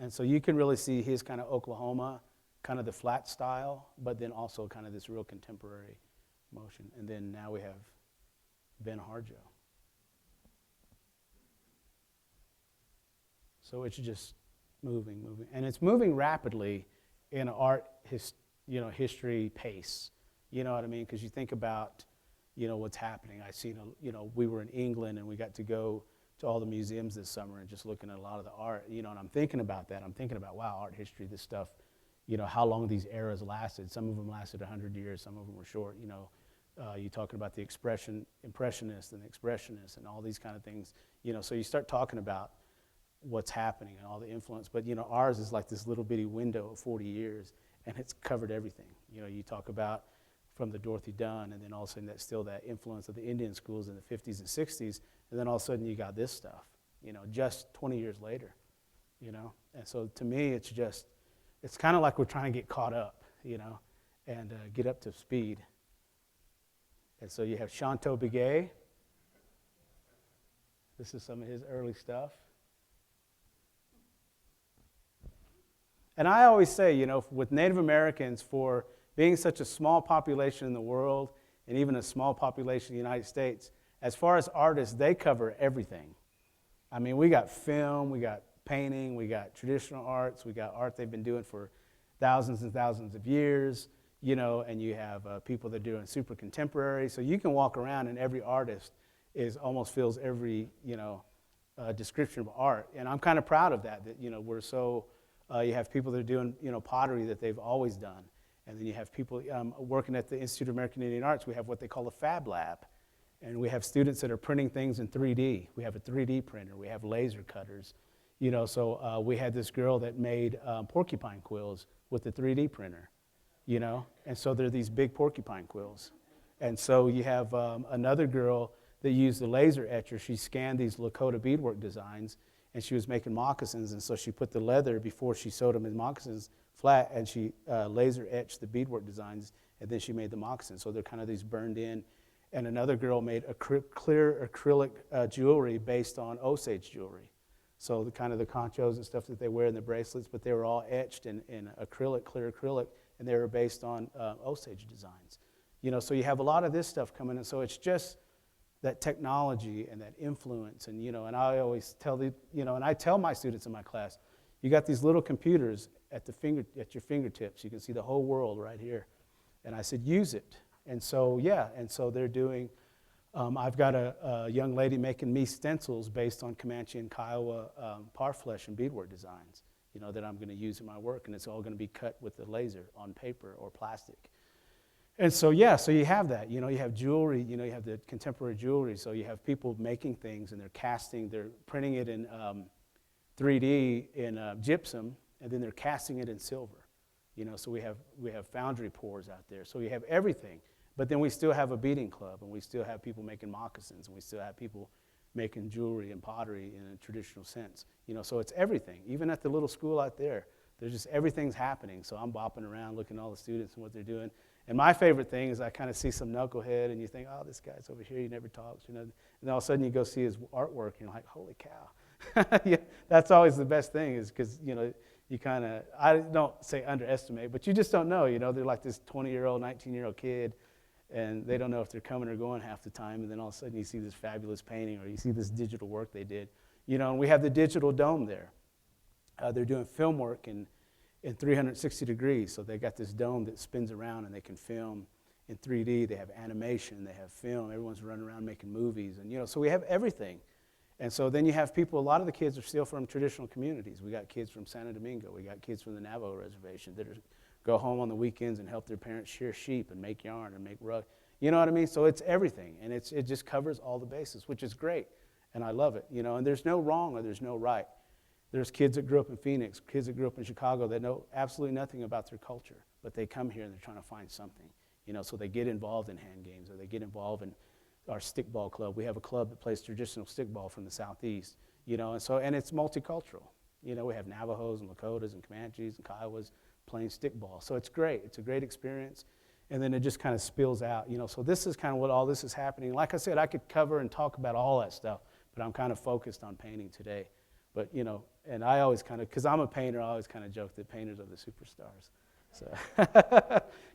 And so you can really see his kind of Oklahoma, kind of the flat style, but then also kind of this real contemporary motion. And then now we have Ben Harjo. So it's just moving. And it's moving rapidly in art history pace. You know what I mean? Because you think about, what's happening. I seen, we were in England and we got to go to all the museums this summer and just looking at a lot of the art, and I'm thinking about that. I'm thinking about, wow, art history, this stuff, how long these eras lasted. Some of them lasted 100 years, some of them were short, you're talking about the impressionists and the expressionists and all these kind of things, so you start talking about what's happening and all the influence. But, ours is like this little bitty window of 40 years, and it's covered everything. You talk about from the Dorothy Dunn, and then all of a sudden that's still that influence of the Indian schools in the 50s and 60s, and then all of a sudden you got this stuff, just 20 years later, And so to me, it's kind of like we're trying to get caught up, and get up to speed. And so you have Chanteau Biguet. This is some of his early stuff. And I always say, with Native Americans, for being such a small population in the world, and even a small population in the United States, as far as artists, they cover everything. I mean, we got film, we got painting, we got traditional arts, we got art they've been doing for thousands and thousands of years, and you have people that are doing super contemporary. So you can walk around and every artist almost fills every, description of art. And I'm kind of proud of that, we're so, you have people that are doing, pottery that they've always done. And then you have people working at the Institute of American Indian Arts. We have what they call a Fab Lab. And we have students that are printing things in 3D. We have a 3D printer. We have laser cutters. So we had this girl that made porcupine quills with the 3D printer, And so they're these big porcupine quills. And so you have another girl that used the laser etcher. She scanned these Lakota beadwork designs, and she was making moccasins. And so she put the leather before she sewed them in moccasins flat, and she laser etched the beadwork designs, and then she made the moccasins. So they're kind of these burned in. And another girl made a clear acrylic jewelry based on Osage jewelry. So the kind of the conchos and stuff that they wear in the bracelets, but they were all etched in acrylic, clear acrylic, and they were based on Osage designs. So you have a lot of this stuff coming in. So it's just that technology and that influence. And, and I always tell and I tell my students in my class, you got these little computers at your fingertips. You can see the whole world right here. And I said, use it. And so, so they're doing, I've got a young lady making me stencils based on Comanche and Kiowa parfleche and beadwork designs, that I'm going to use in my work. And it's all going to be cut with the laser on paper or plastic. And so, so you have that. You have jewelry, you have the contemporary jewelry. So you have people making things, and they're printing it in 3D in gypsum, and then they're casting it in silver. So we have foundry pours out there. So we have everything. But then we still have a beading club, and we still have people making moccasins, and we still have people making jewelry and pottery in a traditional sense. So it's everything. Even at the little school out there, there's just everything's happening. So I'm bopping around looking at all the students and what they're doing. And my favorite thing is I kind of see some knucklehead, and you think, oh, this guy's over here, he never talks. And then all of a sudden you go see his artwork, and you're like, holy cow. Yeah, that's always the best thing, is because, you kind of, I don't say underestimate, but you just don't know. They're like this 20-year-old, 19-year-old kid, and they don't know if they're coming or going half the time. And then all of a sudden you see this fabulous painting, or you see this digital work they did. And we have the digital dome there. They're doing film work in 360 degrees. So they got this dome that spins around, and they can film in 3D. They have animation, they have film. Everyone's running around making movies. And, so we have everything. And so then you have people, a lot of the kids are still from traditional communities. We got kids from Santo Domingo. We got kids from the Navajo Reservation that go home on the weekends and help their parents shear sheep and make yarn and make rug. You know what I mean? So it's everything. And it just covers all the bases, which is great. And I love it. And there's no wrong or there's no right. There's kids that grew up in Phoenix, kids that grew up in Chicago that know absolutely nothing about their culture, but they come here and they're trying to find something. So they get involved in hand games, or they get involved in our stickball club. We have a club that plays traditional stickball from the Southeast, and it's multicultural. We have Navajos and Lakotas and Comanches and Kiowas playing stickball. So it's great. It's a great experience. And then it just kind of spills out, So this is kind of what all this is happening. Like I said, I could cover and talk about all that stuff, but I'm kind of focused on painting today. But, And I always kind of, because I'm a painter, I always kind of joke that painters are the superstars. So,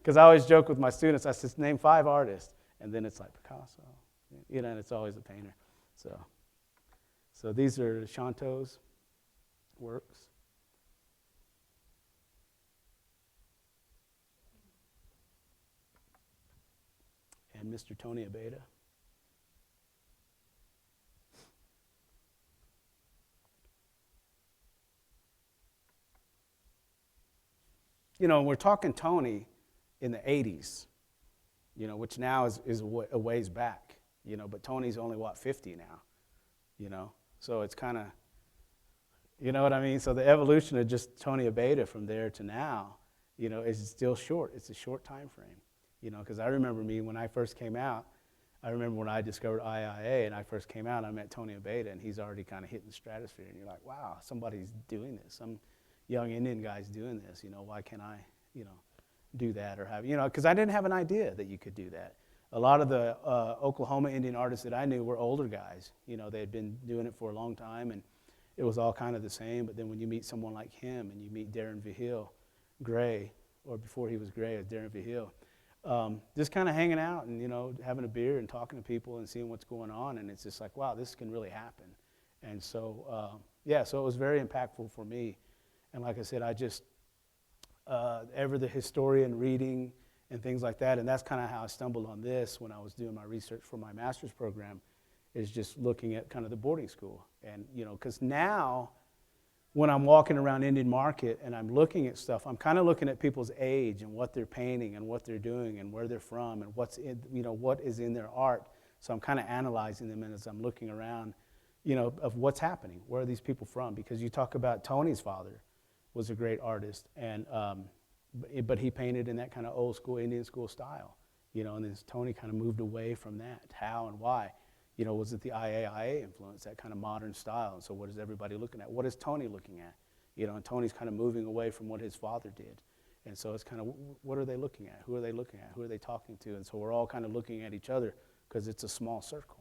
because I always joke with my students, I said, name 5 artists. And then it's like Picasso, and it's always a painter. So these are Shanto's works. And Mr. Tony Abeda. We're talking Tony in the 80s, which now is a ways back, but Tony's only, 50 now, So it's kind of, you know what I mean? So the evolution of just Tony Abeda from there to now, is still short. It's a short time frame, because I remember when I first came out, I remember when I discovered IAIA and I first came out, I met Tony Abeda, and he's already kind of hitting the stratosphere, and you're like, wow, somebody's doing this. Some young Indian guy's doing this, why can't I, do that or have, because I didn't have an idea that you could do that. A lot of the Oklahoma Indian artists that I knew were older guys. They had been doing it for a long time, and it was all kind of the same. But then when you meet someone like him and you meet Darren Vigil Gray, or before he was Gray, it was Darren Vigil, just kind of hanging out and, having a beer and talking to people and seeing what's going on. And it's just like, wow, this can really happen. And so, so it was very impactful for me. And like I said, I just, ever the historian reading and things like that, and that's kind of how I stumbled on this when I was doing my research for my master's program, is just looking at kind of the boarding school. And, because now when I'm walking around Indian Market and I'm looking at stuff, I'm kind of looking at people's age and what they're painting and what they're doing and where they're from and what's in, what is in their art. So I'm kind of analyzing them, and as I'm looking around, of what's happening. Where are these people from? Because you talk about Tony's father was a great artist, and but he painted in that kind of old school Indian school style, and then Tony kind of moved away from that. How and why? Was it the IAIA influence, that kind of modern style? And so what is everybody looking at? What is Tony looking at? And Tony's kind of moving away from what his father did. And so it's kind of, what are they looking at? Who are they looking at? Who are they talking to? And so we're all kind of looking at each other because it's a small circle.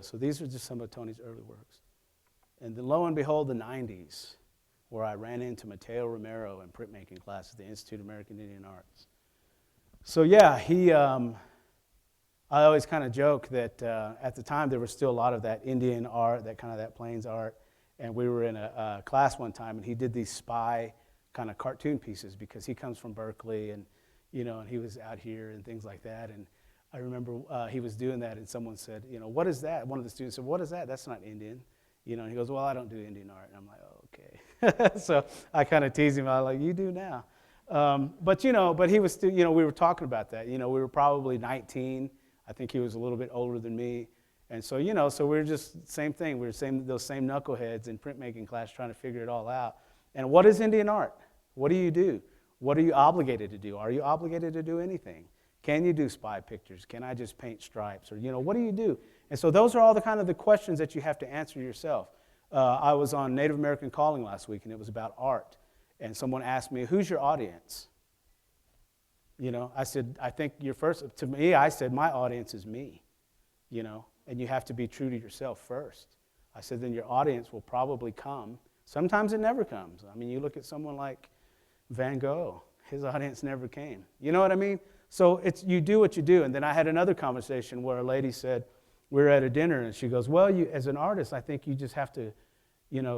So these are just some of Tony's early works. And then lo and behold, the 90s, where I ran into Mateo Romero in printmaking class at the Institute of American Indian Arts. So I always kind of joke that at the time there was still a lot of that Indian art, that Plains art, and we were in a class one time, and he did these spy kind of cartoon pieces because he comes from Berkeley, and and he was out here and things like that. And I remember he was doing that, and someone said, what is that? One of the students said, what is that? That's not Indian. And he goes, well, I don't do Indian art. And I'm like, oh, okay. So I kind of tease him. I was like, you do now. But he was still, we were talking about that. We were probably 19. I think he was a little bit older than me. And so, so we were just, same thing. We were those same knuckleheads in printmaking class trying to figure it all out. And what is Indian art? What do you do? What are you obligated to do? Are you obligated to do anything? Can you do spy pictures? Can I just paint stripes? Or, what do you do? And so those are all the kind of the questions that you have to answer yourself. I was on Native American Calling last week, and it was about art. And someone asked me, who's your audience? I said, I think to me, I said, my audience is me, and you have to be true to yourself first. I said, then your audience will probably come. Sometimes it never comes. I mean, you look at someone like Van Gogh, his audience never came. You know what I mean? So you do what you do. And then I had another conversation where a lady said, we were at a dinner, and she goes, well, as an artist, I think you just have to,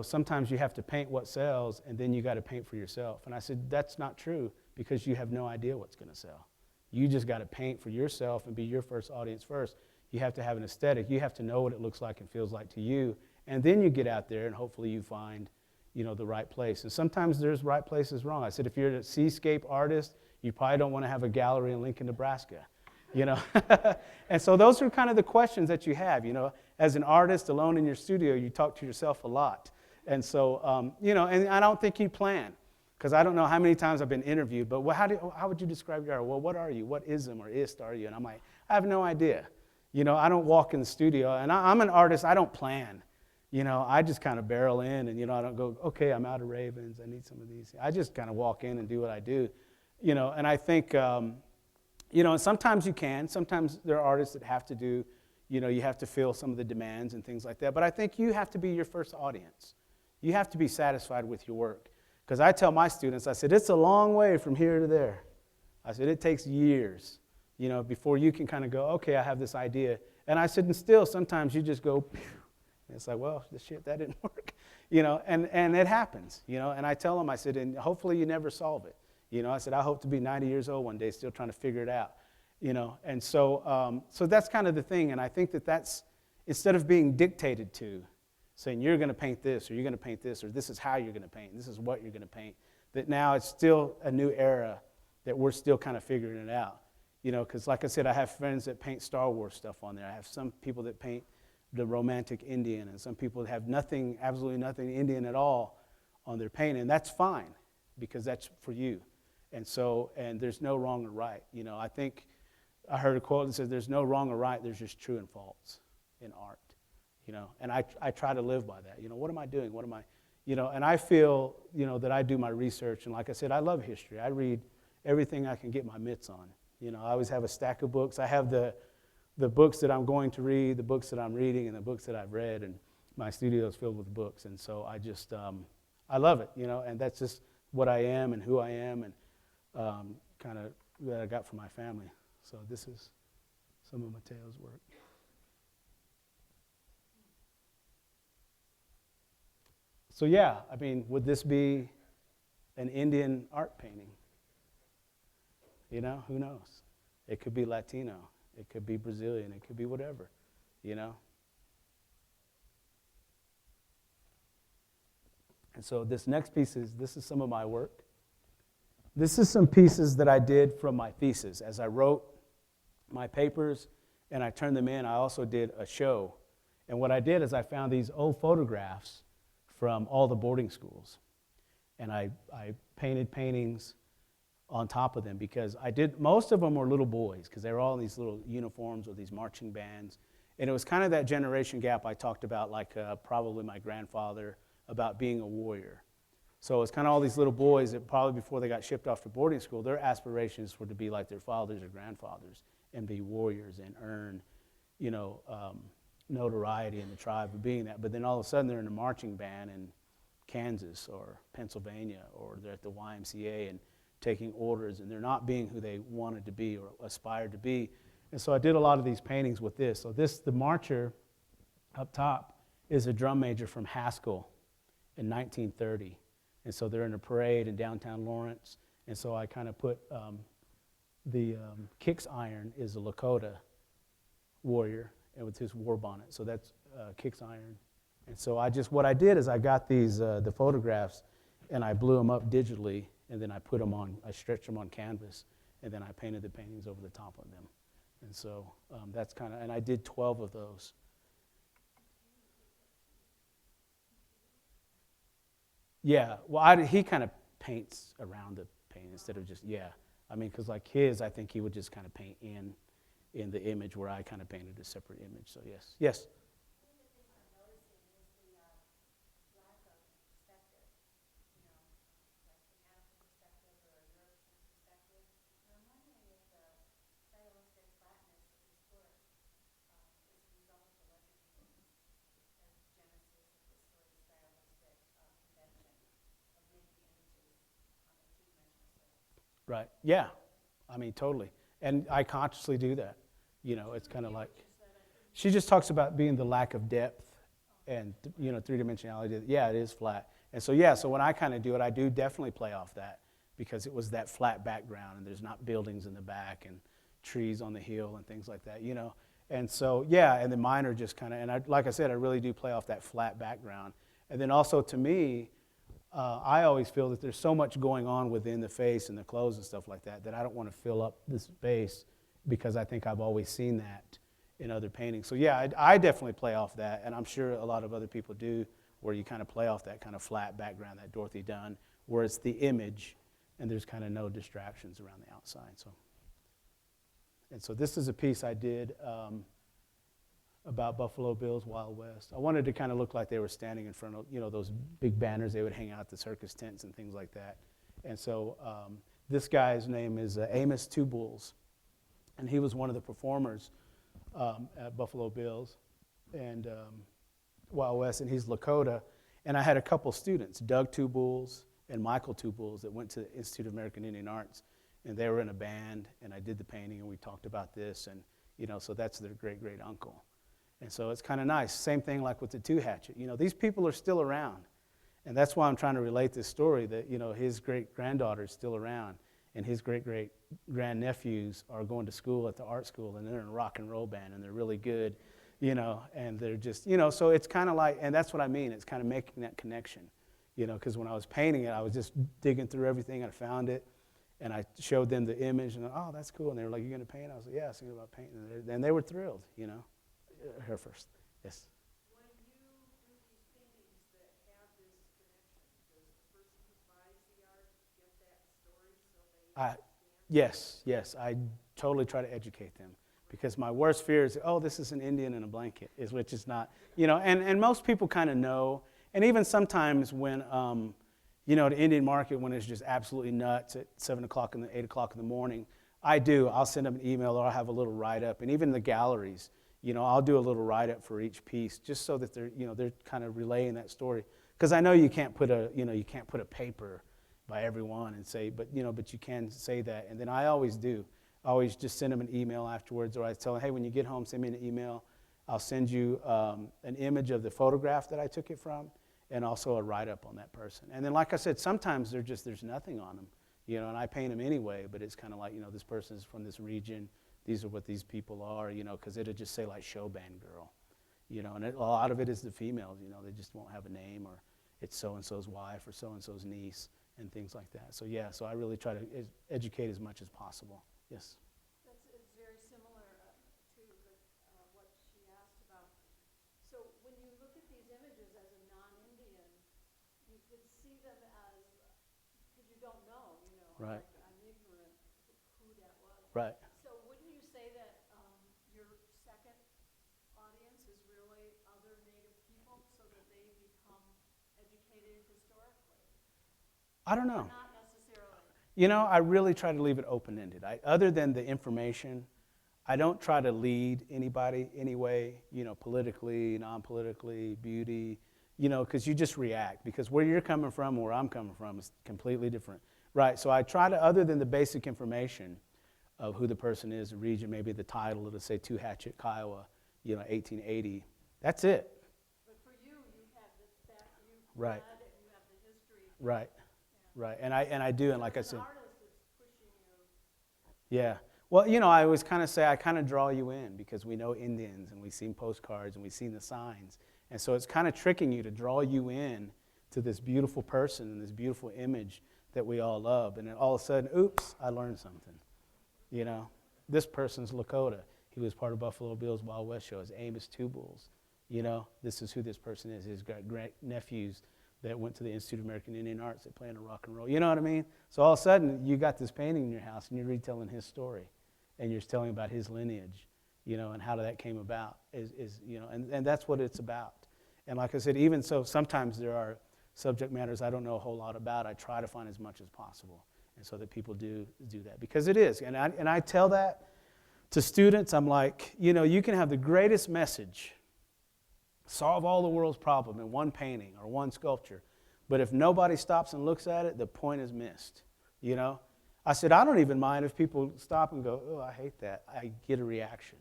sometimes you have to paint what sells, and then you got to paint for yourself. And I said, that's not true, because you have no idea what's going to sell. You just got to paint for yourself and be your first audience first. You have to have an aesthetic. You have to know what it looks like and feels like to you. And then you get out there, and hopefully you find, the right place. And sometimes there's right places wrong. I said, if you're a seascape artist, you probably don't want to have a gallery in Lincoln, Nebraska, And so those are kind of the questions that you have, As an artist alone in your studio, you talk to yourself a lot. And so, and I don't think you plan, because I don't know how many times I've been interviewed, but how would you describe your art? Well, what are you? What ism or ist are you? And I'm like, I have no idea. I don't walk in the studio, and I'm an artist. I don't plan. I just kind of barrel in, and, I don't go, okay, I'm out of ravens. I need some of these. I just kind of walk in and do what I do. And I think, and sometimes you can. Sometimes there are artists that have to do, you have to fill some of the demands and things like that. But I think you have to be your first audience. You have to be satisfied with your work. Because I tell my students, I said, it's a long way from here to there. I said, it takes years, before you can kind of go, okay, I have this idea. And I said, and still, sometimes you just go, phew. And it's like, well, that didn't work. And it happens, And I tell them, I said, and hopefully you never solve it. I said, I hope to be 90 years old one day still trying to figure it out, And so that's kind of the thing. And I think that's, instead of being dictated to, saying you're going to paint this, or you're going to paint this, or this is how you're going to paint, and this is what you're going to paint, that now it's still a new era that we're still kind of figuring it out. Because like I said, I have friends that paint Star Wars stuff on there. I have some people that paint the romantic Indian, and some people that have nothing, absolutely nothing Indian at all on their painting. And that's fine, because that's for you. And there's no wrong or right. I think I heard a quote that says there's no wrong or right, there's just true and false in art. And I try to live by that. What am I doing? What am I, and I feel, that I do my research. And like I said, I love history. I read everything I can get my mitts on. I always have a stack of books. I have the books that I'm going to read, the books that I'm reading, and the books that I've read. And my studio is filled with books. And so I just, I love it, and that's just what I am and who I am, and kind of that I got from my family. So this is some of Mateo's work. So yeah, would this be an Indian art painting? Who knows? It could be Latino. It could be Brazilian. It could be whatever, And so this next piece this is some of my work. This is some pieces that I did from my thesis. As I wrote my papers and I turned them in, I also did a show. And what I did is I found these old photographs from all the boarding schools. And I painted paintings on top of them, because most of them were little boys, because they were all in these little uniforms with these marching bands. And it was kind of that generation gap I talked about, like probably my grandfather, about being a warrior. So it's kind of all these little boys that probably before they got shipped off to boarding school, their aspirations were to be like their fathers or grandfathers and be warriors and earn, notoriety in the tribe of being that. But then all of a sudden they're in a marching band in Kansas or Pennsylvania, or they're at the YMCA and taking orders, and they're not being who they wanted to be or aspired to be. And so I did a lot of these paintings with this. So the marcher up top is a drum major from Haskell in 1930. And so they're in a parade in downtown Lawrence. And so I kind of put the Kix Iron is a Lakota warrior, and with his war bonnet. So that's Kix Iron. And so what I did is I got these, the photographs, and I blew them up digitally, and then I I stretched them on canvas, and then I painted the paintings over the top of them. And so that's and I did 12 of those. Yeah, well, he kind of paints around the painting instead of just, because like his, I think he would just kind of paint in the image, where I kind of painted a separate image. So yes. Yes? One of the things I'm noticing is the lack of perspective, like an African perspective or a European perspective. And I'm wondering if the stylistic flatness of this work is a result of the lesser paintings as genesis of this sort of stylistic convention of making images on a two-dimensional surface. Right. Yeah. Totally. And I consciously do that. It's kind of like, she just talks about being the lack of depth and, three-dimensionality. Yeah, it is flat. And so when I kind of do it, I do definitely play off that, because it was that flat background, and there's not buildings in the back and trees on the hill and things like that, And so, and then mine are just kind of, and like I said, I really do play off that flat background. And then also, to me, I always feel that there's so much going on within the face and the clothes and stuff like that, that I don't want to fill up this space, because I think I've always seen that in other paintings. So I definitely play off that, and I'm sure a lot of other people do, where you kind of play off that kind of flat background that Dorothy done, where it's the image and there's kind of no distractions around the outside. So this is a piece I did about Buffalo Bill's Wild West. I wanted to kind of look like they were standing in front of, those big banners they would hang out at the circus tents and things like that. And so This guy's name is Amos Two Bulls, and he was one of the performers at Buffalo Bills and Wild West, and he's Lakota. And I had a couple students, Doug Two Bulls and Michael Two Bulls, that went to the Institute of American Indian Arts, and they were in a band, and I did the painting, and we talked about this, and so that's their great uncle. And so it's kind of nice. Same thing like with the Two Hatchet. These people are still around. And that's why I'm trying to relate this story that, his great-granddaughter is still around, and his great-great-grandnephews are going to school at the art school, and they're in a rock and roll band, and they're really good, and they're just, so it's kind of like, and that's what I mean, it's kind of making that connection, because when I was painting it, I was just digging through everything, I found it, and I showed them the image, and oh, that's cool, and they were like, you going to paint? I was like, yeah, I was thinking about painting, and they were thrilled, Her first, yes. When you do these paintings that have this connection, does the person who buys the art get that story so they understand? Yes, I totally try to educate them, because my worst fear is, oh, this is an Indian in a blanket, which is not, and most people kind of know, and even sometimes when, the Indian market, when it's just absolutely nuts at 7 o'clock and 8 o'clock in the morning, I'll send them an email, or I'll have a little write-up, and even the galleries, I'll do a little write-up for each piece, just so that they're kind of relaying that story. Because I know you can't put a paper by everyone and say, but you can say that. And then I always do. I always just send them an email afterwards, or I tell them, hey, when you get home, send me an email. I'll send you an image of the photograph that I took it from, and also a write-up on that person. And then, like I said, sometimes there's nothing on them, and I paint them anyway. But it's kind of like, this person is from this region. These are what these people are, because it'll just say like show band girl, and a lot of it is the females, they just won't have a name, or it's so-and-so's wife or so-and-so's niece and things like that. So yeah, so I really try to educate as much as possible. Yes? It's very similar to what she asked about. So when you look at these images as a non-Indian, you could see them as, because you don't know, Right. like I'm ignorant who that was. Right. So wouldn't you say that your second audience is really other Native people so that they become educated historically? I don't know. Not necessarily. I really try to leave it open-ended. Other than the information, I don't try to lead anybody anyway, politically, non-politically, beauty, because you just react. Because where you're coming from and where I'm coming from is completely different. Right, so I try to, other than the basic information of who the person is, the region, maybe the title, it'll say Two Hatchet, Kiowa, 1880. That's it. But for you, you have the fact that you've Right. read and you have the history. Right, right, and I do, and like I As said, an artist, it's pushing you. yeah. Well, I always kind of say I kind of draw you in because we know Indians and we've seen postcards and we've seen the signs, and so it's kind of tricking you to draw you in to this beautiful person and this beautiful image that we all love, and then all of a sudden, oops, I learned something. This person's Lakota. He was part of Buffalo Bill's Wild West show. It's Amos Two Bulls. This is who this person is. His great-nephews that went to the Institute of American Indian Arts that play in a rock and roll. You know what I mean? So all of a sudden, you got this painting in your house, and you're retelling his story, and you're telling about his lineage, and how that came about. And that's what it's about. And like I said, even so, sometimes there are subject matters I don't know a whole lot about. I try to find as much as possible, and so that people do that, because it is. And I tell that to students. I'm like, you can have the greatest message, solve all the world's problem in one painting or one sculpture, but if nobody stops and looks at it, the point is missed. I said, I don't even mind if people stop and go, oh, I hate that. I get a reaction.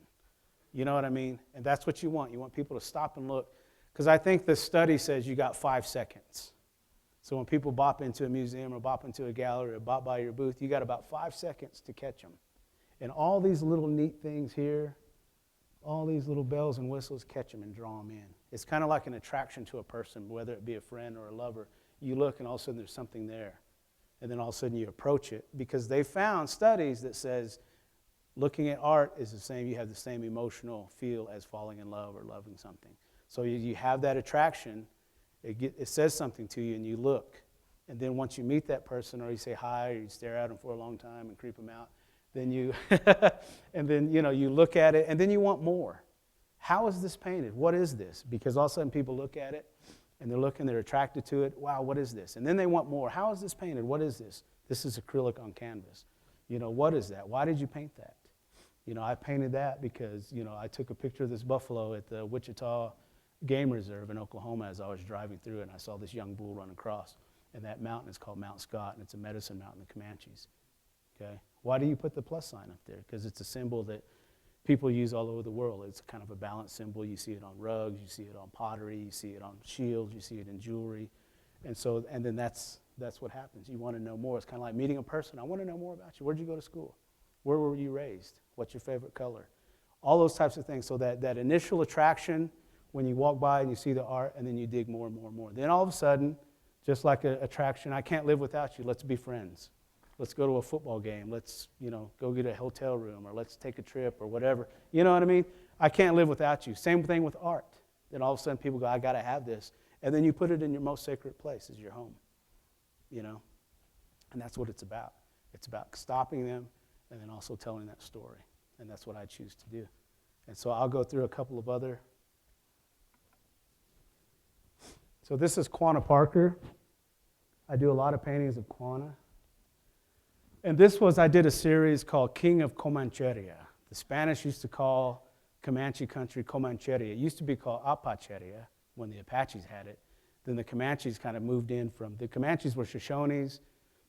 You know what I mean? And that's what you want. You want people to stop and look. Because I think the study says you got 5 seconds. So when people bop into a museum or bop into a gallery or bop by your booth, you got about 5 seconds to catch them. And all these little neat things here, all these little bells and whistles, catch them and draw them in. It's kind of like an attraction to a person, whether it be a friend or a lover. You look and all of a sudden there's something there. And then all of a sudden you approach it, because they found studies that says looking at art is the same. You have the same emotional feel as falling in love or loving something. So you have that attraction, it says something to you, and you look. And then once you meet that person, or you say hi, or you stare at them for a long time and creep them out, then you, and then you look at it, and then you want more. How is this painted? What is this? Because all of a sudden people look at it, And they're looking, they're attracted to it. Wow, what is this? And then they want more. How is this painted? What is this? This is acrylic on canvas. What is that? Why did you paint that? I painted that because, I took a picture of this buffalo at the Wichita Game Reserve in Oklahoma as I was driving through, and I saw this young bull run across. And that mountain is called Mount Scott, and it's a medicine mountain in the Comanches. Okay? Why do you put the plus sign up there? Because it's a symbol that people use all over the world. It's kind of a balance symbol. You see it on rugs, you see it on pottery, you see it on shields, you see it in jewelry. And then that's what happens. You want to know more. It's kind of like meeting a person. I want to know more about you. Where'd you go to school? Where were you raised? What's your favorite color? All those types of things. So that initial attraction when you walk by and you see the art, and then you dig more and more and more. Then all of a sudden, just like an attraction, I can't live without you. Let's be friends. Let's go to a football game. Let's, go get a hotel room, or let's take a trip, or whatever. You know what I mean? I can't live without you. Same thing with art. Then all of a sudden people go, I got to have this. And then you put it in your most sacred place, is your home. And that's what it's about. It's about stopping them and then also telling that story. And that's what I choose to do. And so I'll go through a couple of other. So this is Quanah Parker. I do a lot of paintings of Quanah. And I did a series called King of Comancheria. The Spanish used to call Comanche country Comancheria. It used to be called Apacheria when the Apaches had it. Then the Comanches kind of moved in the Comanches were Shoshones.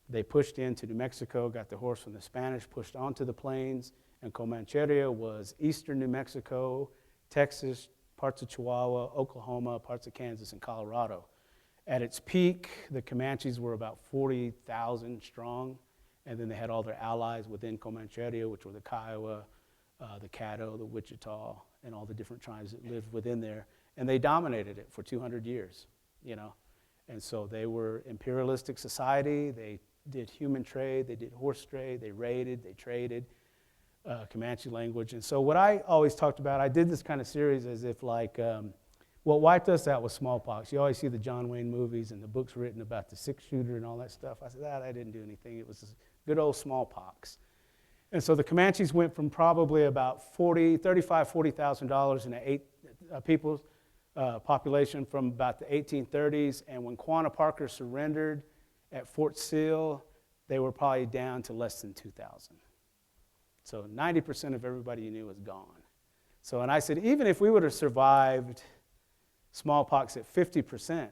They pushed into New Mexico, got the horse from the Spanish, pushed onto the plains, and Comancheria was eastern New Mexico, Texas, parts of Chihuahua, Oklahoma, parts of Kansas, and Colorado. At its peak, the Comanches were about 40,000 strong, and then they had all their allies within Comancheria, which were the Kiowa, the Caddo, the Wichita, and all the different tribes that lived within there. And they dominated it for 200 years, And so they were imperialistic society. They did human trade. They did horse trade. They raided. They traded. Comanche language. And so what I always talked about, I did this kind of series as if what wiped us out was smallpox. You always see the John Wayne movies and the books written about the six-shooter and all that stuff. I said, that didn't do anything. It was this good old smallpox. And so the Comanches went from probably about $40,000 in a people's population from about the 1830s. And when Quanah Parker surrendered at Fort Sill, they were probably down to less than 2,000. So 90% of everybody you knew was gone. So, and I said, even if we would have survived smallpox at 50%,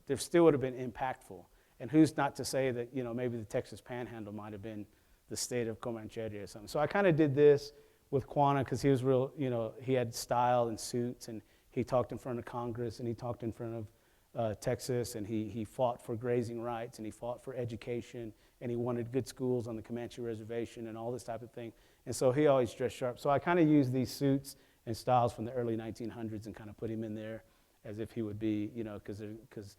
there still would have been impactful. And who's not to say that, maybe the Texas Panhandle might have been the state of Comancheria or something. So I kind of did this with Quanah because he was real, he had style and suits, and he talked in front of Congress, and he talked in front of Texas, and he fought for grazing rights, and he fought for education, and he wanted good schools on the Comanche reservation and all this type of thing. And so he always dressed sharp. So I kind of used these suits and styles from the early 1900s and kind of put him in there as if he would be, because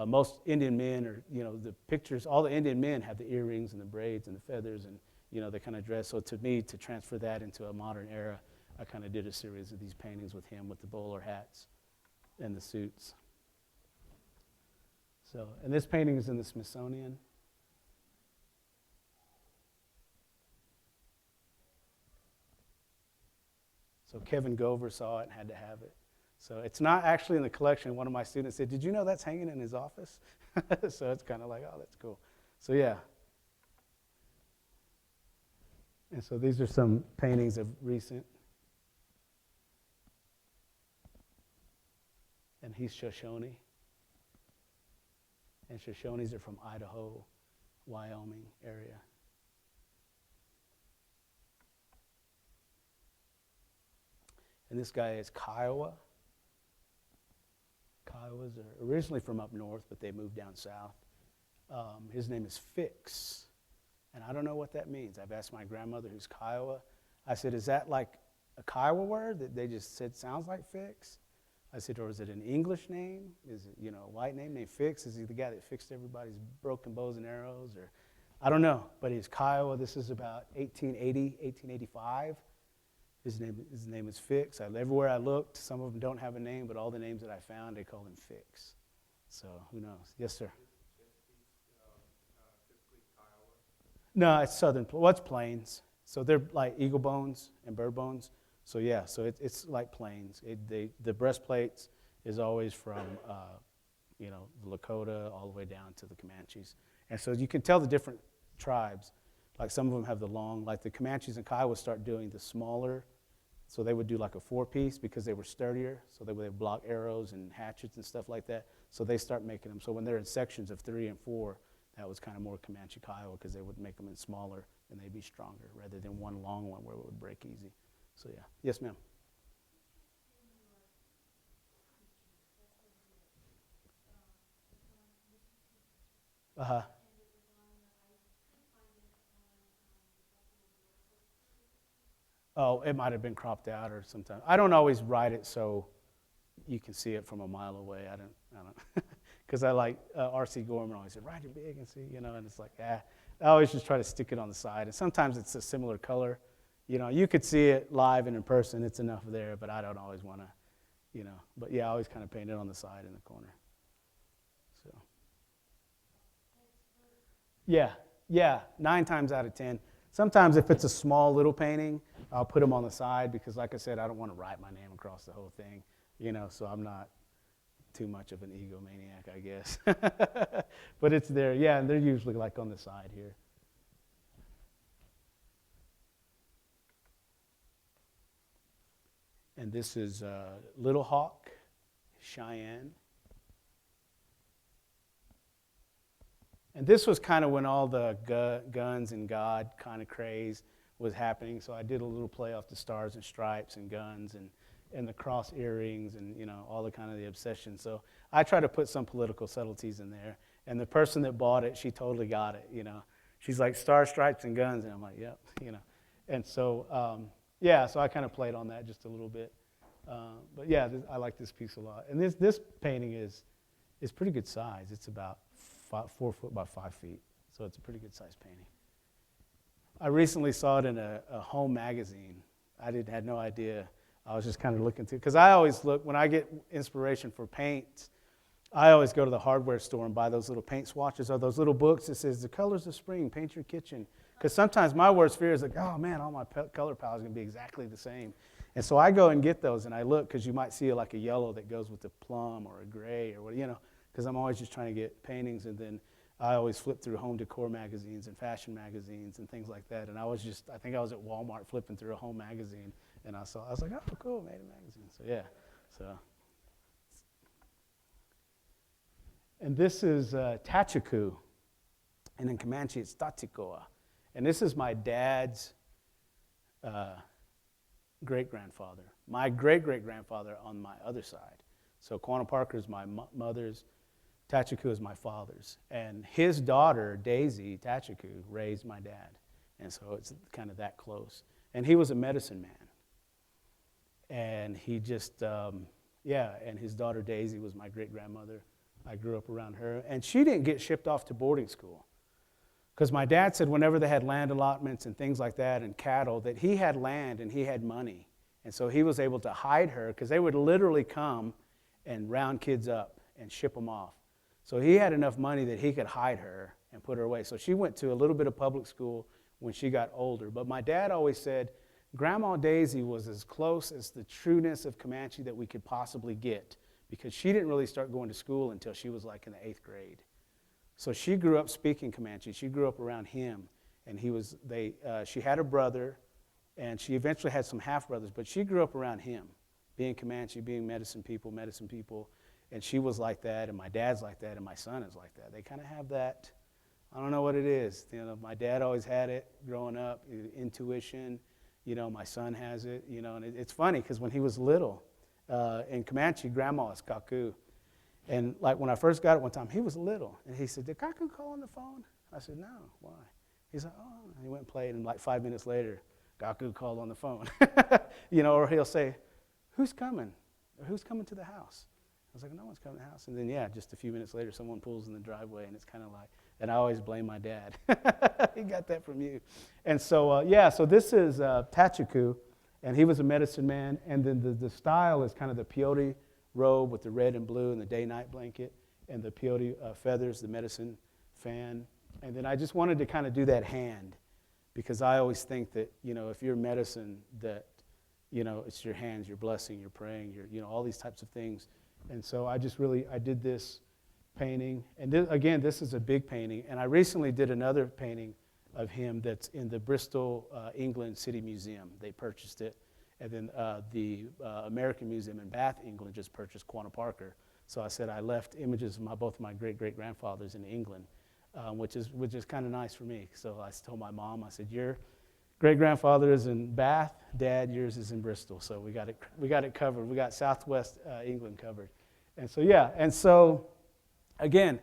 most Indian men are, the pictures, all the Indian men have the earrings and the braids and the feathers and, they kind of dress. So to me, to transfer that into a modern era, I kind of did a series of these paintings with him with the bowler hats and the suits. So, and this painting is in the Smithsonian. So Kevin Gover saw it and had to have it. So it's not actually in the collection. One of my students said, did you know that's hanging in his office? So it's kind of like, oh, that's cool. So yeah. And so these are some paintings of recent. And he's Shoshone. And Shoshones are from Idaho, Wyoming area. And this guy is Kiowa. Kiowas are originally from up north, but they moved down south. His name is Fix. And I don't know what that means. I've asked my grandmother, who's Kiowa. I said, is that like a Kiowa word that they just said sounds like Fix? I said, or is it an English name? Is it, a white name named Fix? Is he the guy that fixed everybody's broken bows and arrows? Or I don't know, but he's Kiowa. This is about 1880, 1885. His name is Fix. Everywhere I looked, some of them don't have a name, but all the names that I found, they call him Fix. So who knows? Yes, sir. No, it's southern. Well, it's plains. So they're like eagle bones and bird bones. So yeah, so it's like plains. The breastplates is always from the Lakota all the way down to the Comanches. And so you can tell the different tribes. Like some of them have the long, like the Comanches and Kiowa start doing the smaller, so they would do like a 4-piece because they were sturdier, so they would block arrows and hatchets and stuff like that. So they start making them. So when they're in sections of 3 and 4, that was kind of more Comanche Kiowa because they would make them in smaller and they'd be stronger rather than one long one where it would break easy. So yeah. Yes, ma'am. Uh-huh. Oh, it might have been cropped out or something. I don't always write it so you can see it from a mile away. I don't, because I like R.C. Gorman always said, write it big and see, and it's like, I always just try to stick it on the side. And sometimes it's a similar color. You could see it live and in person. It's enough there, but I don't always want to, But yeah, I always kind of paint it on the side in the corner. So. Yeah, 9 times out of 10. Sometimes if it's a small little painting, I'll put them on the side because, like I said, I don't want to write my name across the whole thing, so I'm not too much of an egomaniac, I guess. But it's there, yeah, and they're usually like on the side here. And this is Little Hawk, Cheyenne. And this was kind of when all the guns and God kind of craze was happening. So I did a little play off the stars and stripes and guns and the cross earrings and, all the kind of the obsession. So I try to put some political subtleties in there. And the person that bought it, she totally got it, She's like, stars, stripes, and guns. And I'm like, yep, And so, so I kind of played on that just a little bit. But yeah, I like this piece a lot. And this painting is pretty good size. It's about 4 foot by 5 feet. So it's a pretty good size painting. I recently saw it in a home magazine. I had no idea. I was just kind of looking through, because I always look, when I get inspiration for paints, I always go to the hardware store and buy those little paint swatches or those little books that says, The Colors of Spring, Paint Your Kitchen. Because sometimes my worst fear is like, oh man, all my color palette is going to be exactly the same. And so I go and get those and I look, because you might see like a yellow that goes with a plum or a gray or what, because I'm always just trying to get paintings. And then I always flip through home decor magazines and fashion magazines and things like that. And I think I was at Walmart flipping through a home magazine, and I was like, oh, cool, made a magazine. So yeah, And this is Tachiku, and in Comanche it's Tatikoa. And this is my dad's great-grandfather. My great-great-grandfather on my other side. So Quanah Parker is my mother's, Tachiku is my father's. And his daughter, Daisy Tachiku, raised my dad. And so it's kind of that close. And he was a medicine man. And he just, and his daughter Daisy was my great-grandmother. I grew up around her. And she didn't get shipped off to boarding school. Because my dad said whenever they had land allotments and things like that and cattle, that he had land and he had money. And so he was able to hide her, because they would literally come and round kids up and ship them off. So he had enough money that he could hide her and put her away. So she went to a little bit of public school when she got older. But my dad always said Grandma Daisy was as close as the trueness of Comanche that we could possibly get, because she didn't really start going to school until she was like in the 8th grade. So she grew up speaking Comanche. She grew up around him, and she had a brother, and she eventually had some half-brothers, but she grew up around him, being Comanche, being medicine people, and she was like that, and my dad's like that, and my son is like that. They kind of have that, I don't know what it is. My dad always had it growing up, intuition. My son has it, and it's funny, because when he was little, in Comanche, grandma is Kaku. And like when I first got it one time, he was little, and he said, did Kaku call on the phone? I said, no, why? He's like, oh, and he went and played, and like 5 minutes later, Kaku called on the phone. Or he'll say, who's coming? Or who's coming to the house? I was like, no one's coming to the house. And then, just a few minutes later, someone pulls in the driveway, and it's kind of like, and I always blame my dad. He got that from you. And so, so this is Tachiku, and he was a medicine man. And then the style is kind of the peyote robe with the red and blue and the day-night blanket, and the peyote feathers, the medicine fan. And then I just wanted to kind of do that hand, because I always think that, if you're medicine, that, it's your hands, your blessing, your praying, your, all these types of things. And so I did this painting. And again, this is a big painting. And I recently did another painting of him that's in the Bristol, England City Museum. They purchased it. And then the American Museum in Bath, England just purchased Quanah Parker. So I said I left images of both of my great-great-grandfathers in England, which is kind of nice for me. So I told my mom, I said, your great-grandfather is in Bath, Dad, yours is in Bristol. So we got it covered. We got Southwest England covered. And so, yeah, and so, again,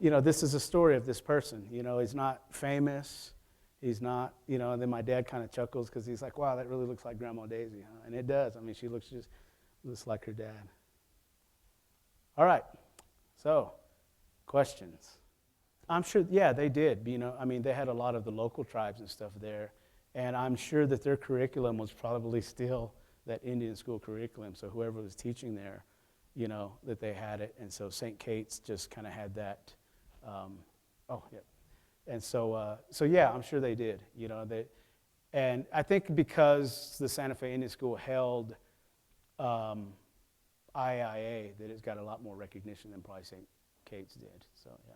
this is a story of this person. He's not famous. He's not, and then my dad kind of chuckles because he's like, wow, that really looks like Grandma Daisy, huh? And it does. I mean, she looks just like her dad. All right, so questions. I'm sure, yeah, they did. They had a lot of the local tribes and stuff there, and I'm sure that their curriculum was probably still that Indian school curriculum, so whoever was teaching there, that they had it, and so St. Kate's just kind of had that, And so yeah, I'm sure they did, and I think because the Santa Fe Indian School held IAIA, that it's got a lot more recognition than probably St. Kate's did, so yeah.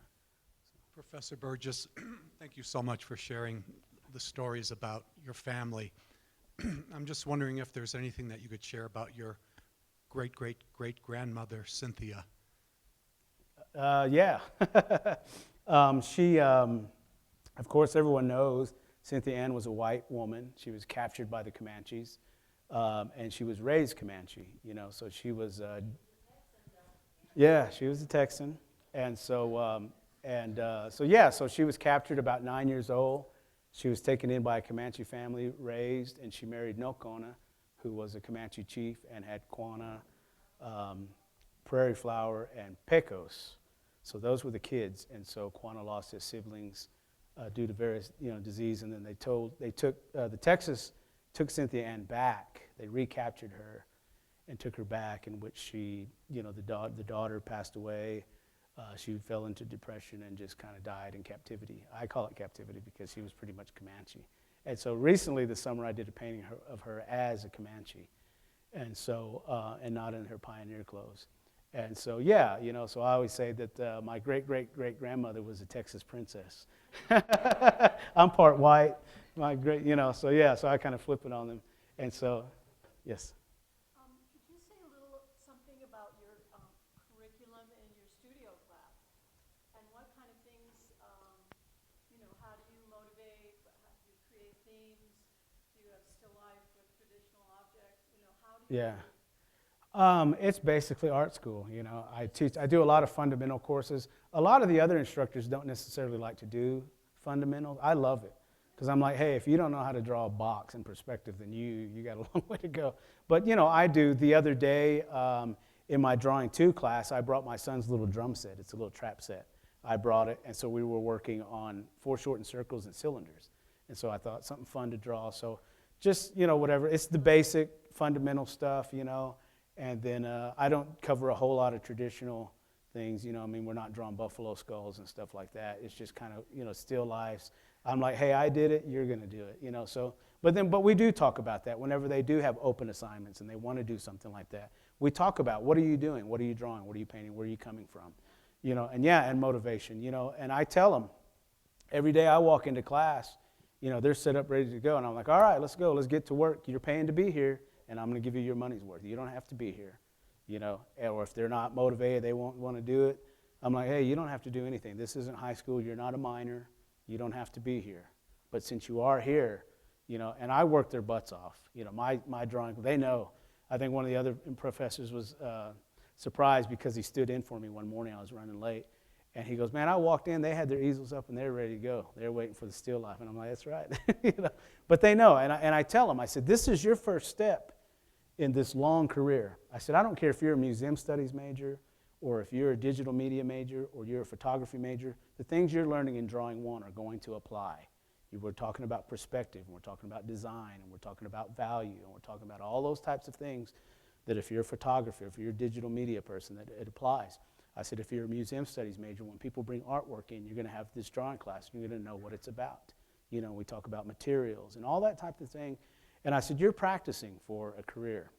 Professor Burgess, thank you so much for sharing the stories about your family. I'm just wondering if there's anything that you could share about your great-great-great-grandmother, Cynthia. Yeah. She, of course, everyone knows Cynthia Ann was a white woman. She was captured by the Comanches, and she was raised Comanche, so she was, she was a Texan. And so, so she was captured about 9 years old. She was taken in by a Comanche family, raised, and she married Nocona, who was a Comanche chief and had Quanah, Prairie Flower, and Pecos. So those were the kids, and so Quanah lost his siblings due to various, disease, and then the Texas took Cynthia Ann back. They recaptured her and took her back, in which she, the daughter passed away. She fell into depression and just kind of died in captivity. I call it captivity because she was pretty much Comanche. And so recently this summer I did a painting of her as a Comanche, and so and not in her pioneer clothes. And so, yeah, so I always say that my great-great-great-grandmother was a Texas princess. I'm part white, so yeah, so I kind of flip it on them. And so, yes. Could you say a little something about your curriculum in your studio class? And what kind of things, how do you motivate, how do you create themes? Do you have still life with traditional objects? How do you... Yeah. It's basically art school. I do a lot of fundamental courses. A lot of the other instructors don't necessarily like to do fundamentals. I love it because I'm like, hey, if you don't know how to draw a box in perspective, then you got a long way to go. But I do. The other day in my drawing 2 class, I brought my son's little drum set. It's a little trap set. I brought it, and so we were working on foreshortened circles and cylinders. And so I thought something fun to draw. So just whatever. It's the basic fundamental stuff. And then I don't cover a whole lot of traditional things, we're not drawing buffalo skulls and stuff like that. It's just kind of, still lifes. I'm like, hey, I did it, you're going to do it, so. But we do talk about that whenever they do have open assignments and they want to do something like that. We talk about, what are you doing? What are you drawing? What are you painting? Where are you coming from? And motivation, and I tell them every day I walk into class, they're set up ready to go. And I'm like, all right, let's go. Let's get to work. You're paying to be here. And I'm going to give you your money's worth. You don't have to be here, or if they're not motivated, they won't want to do it. I'm like, hey, you don't have to do anything. This isn't high school. You're not a minor. You don't have to be here. But since you are here, and I work their butts off. My drawing, they know. I think one of the other professors was surprised because he stood in for me one morning. I was running late. And he goes, man, I walked in, they had their easels up and they're ready to go. They're waiting for the still life. And I'm like, that's right. But they know. And I tell them, I said, this is your first step in this long career. I said, I don't care if you're a museum studies major or if you're a digital media major or you're a photography major, the things you're learning in Drawing 1 are going to apply. We're talking about perspective, and we're talking about design, and we're talking about value, and we're talking about all those types of things that if you're a photographer, if you're a digital media person, that it applies. I said, if you're a museum studies major, when people bring artwork in, you're going to have this drawing class, and you're going to know what it's about. We talk about materials and all that type of thing. And I said, you're practicing for a career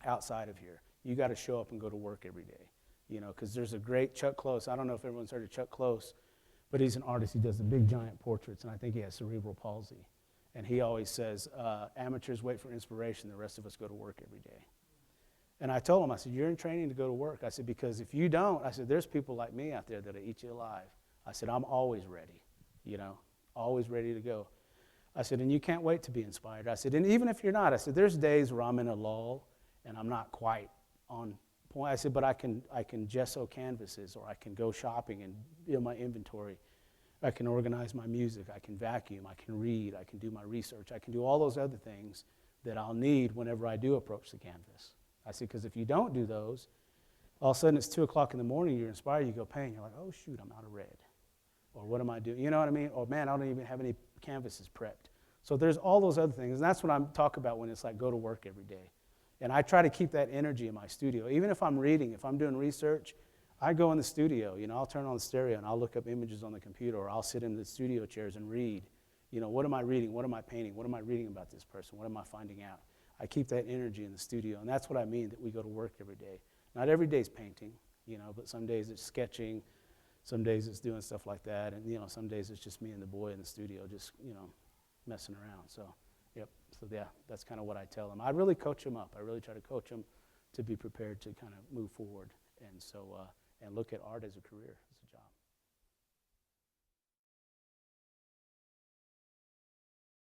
outside of here. You got to show up and go to work every day. you know, because there's a great Chuck Close. I don't know if everyone's heard of Chuck Close, but he's an artist. He does the big giant portraits, and I think he has cerebral palsy. And he always says, amateurs wait for inspiration, the rest of us go to work every day. And I told him, I said, you're in training to go to work. I said, because if you don't, I said, there's people like me out there that'll eat you alive. I said, I'm always ready, you know, always ready to go. I said, and you can't wait to be inspired. I said, and even if you're not, I said, there's days where I'm in a lull and I'm not quite on point. I said, but I can gesso canvases, or I can go shopping and build my inventory. I can organize my music. I can vacuum. I can read. I can do my research. I can do all those other things that I'll need whenever I do approach the canvas. I said, because if you don't do those, all of a sudden it's 2 o'clock in the morning, you're inspired, you go paint, you're like, oh shoot, I'm out of red. Or what am I doing? You know what I mean? Or man, I don't even have any canvases prepped. So there's all those other things, and that's what I'm talking about when it's like go to work every day. And I try to keep that energy in my studio. Even if I'm reading, if I'm doing research, I go in the studio, you know, I'll turn on the stereo and I'll look up images on the computer, or I'll sit in the studio chairs and read. You know, what am I reading? What am I painting? What am I reading about this person? What am I finding out? I keep that energy in the studio, and that's what I mean that we go to work every day. Not every day's painting, you know, but some days it's sketching, some days it's doing stuff like that, and, you know, some days it's just me and the boy in the studio just, you know, messing around. So, yep, so yeah, that's kind of what I tell them. I really coach them up. I really try to coach them to be prepared to kind of move forward, and so, and look at art as a career, as a job.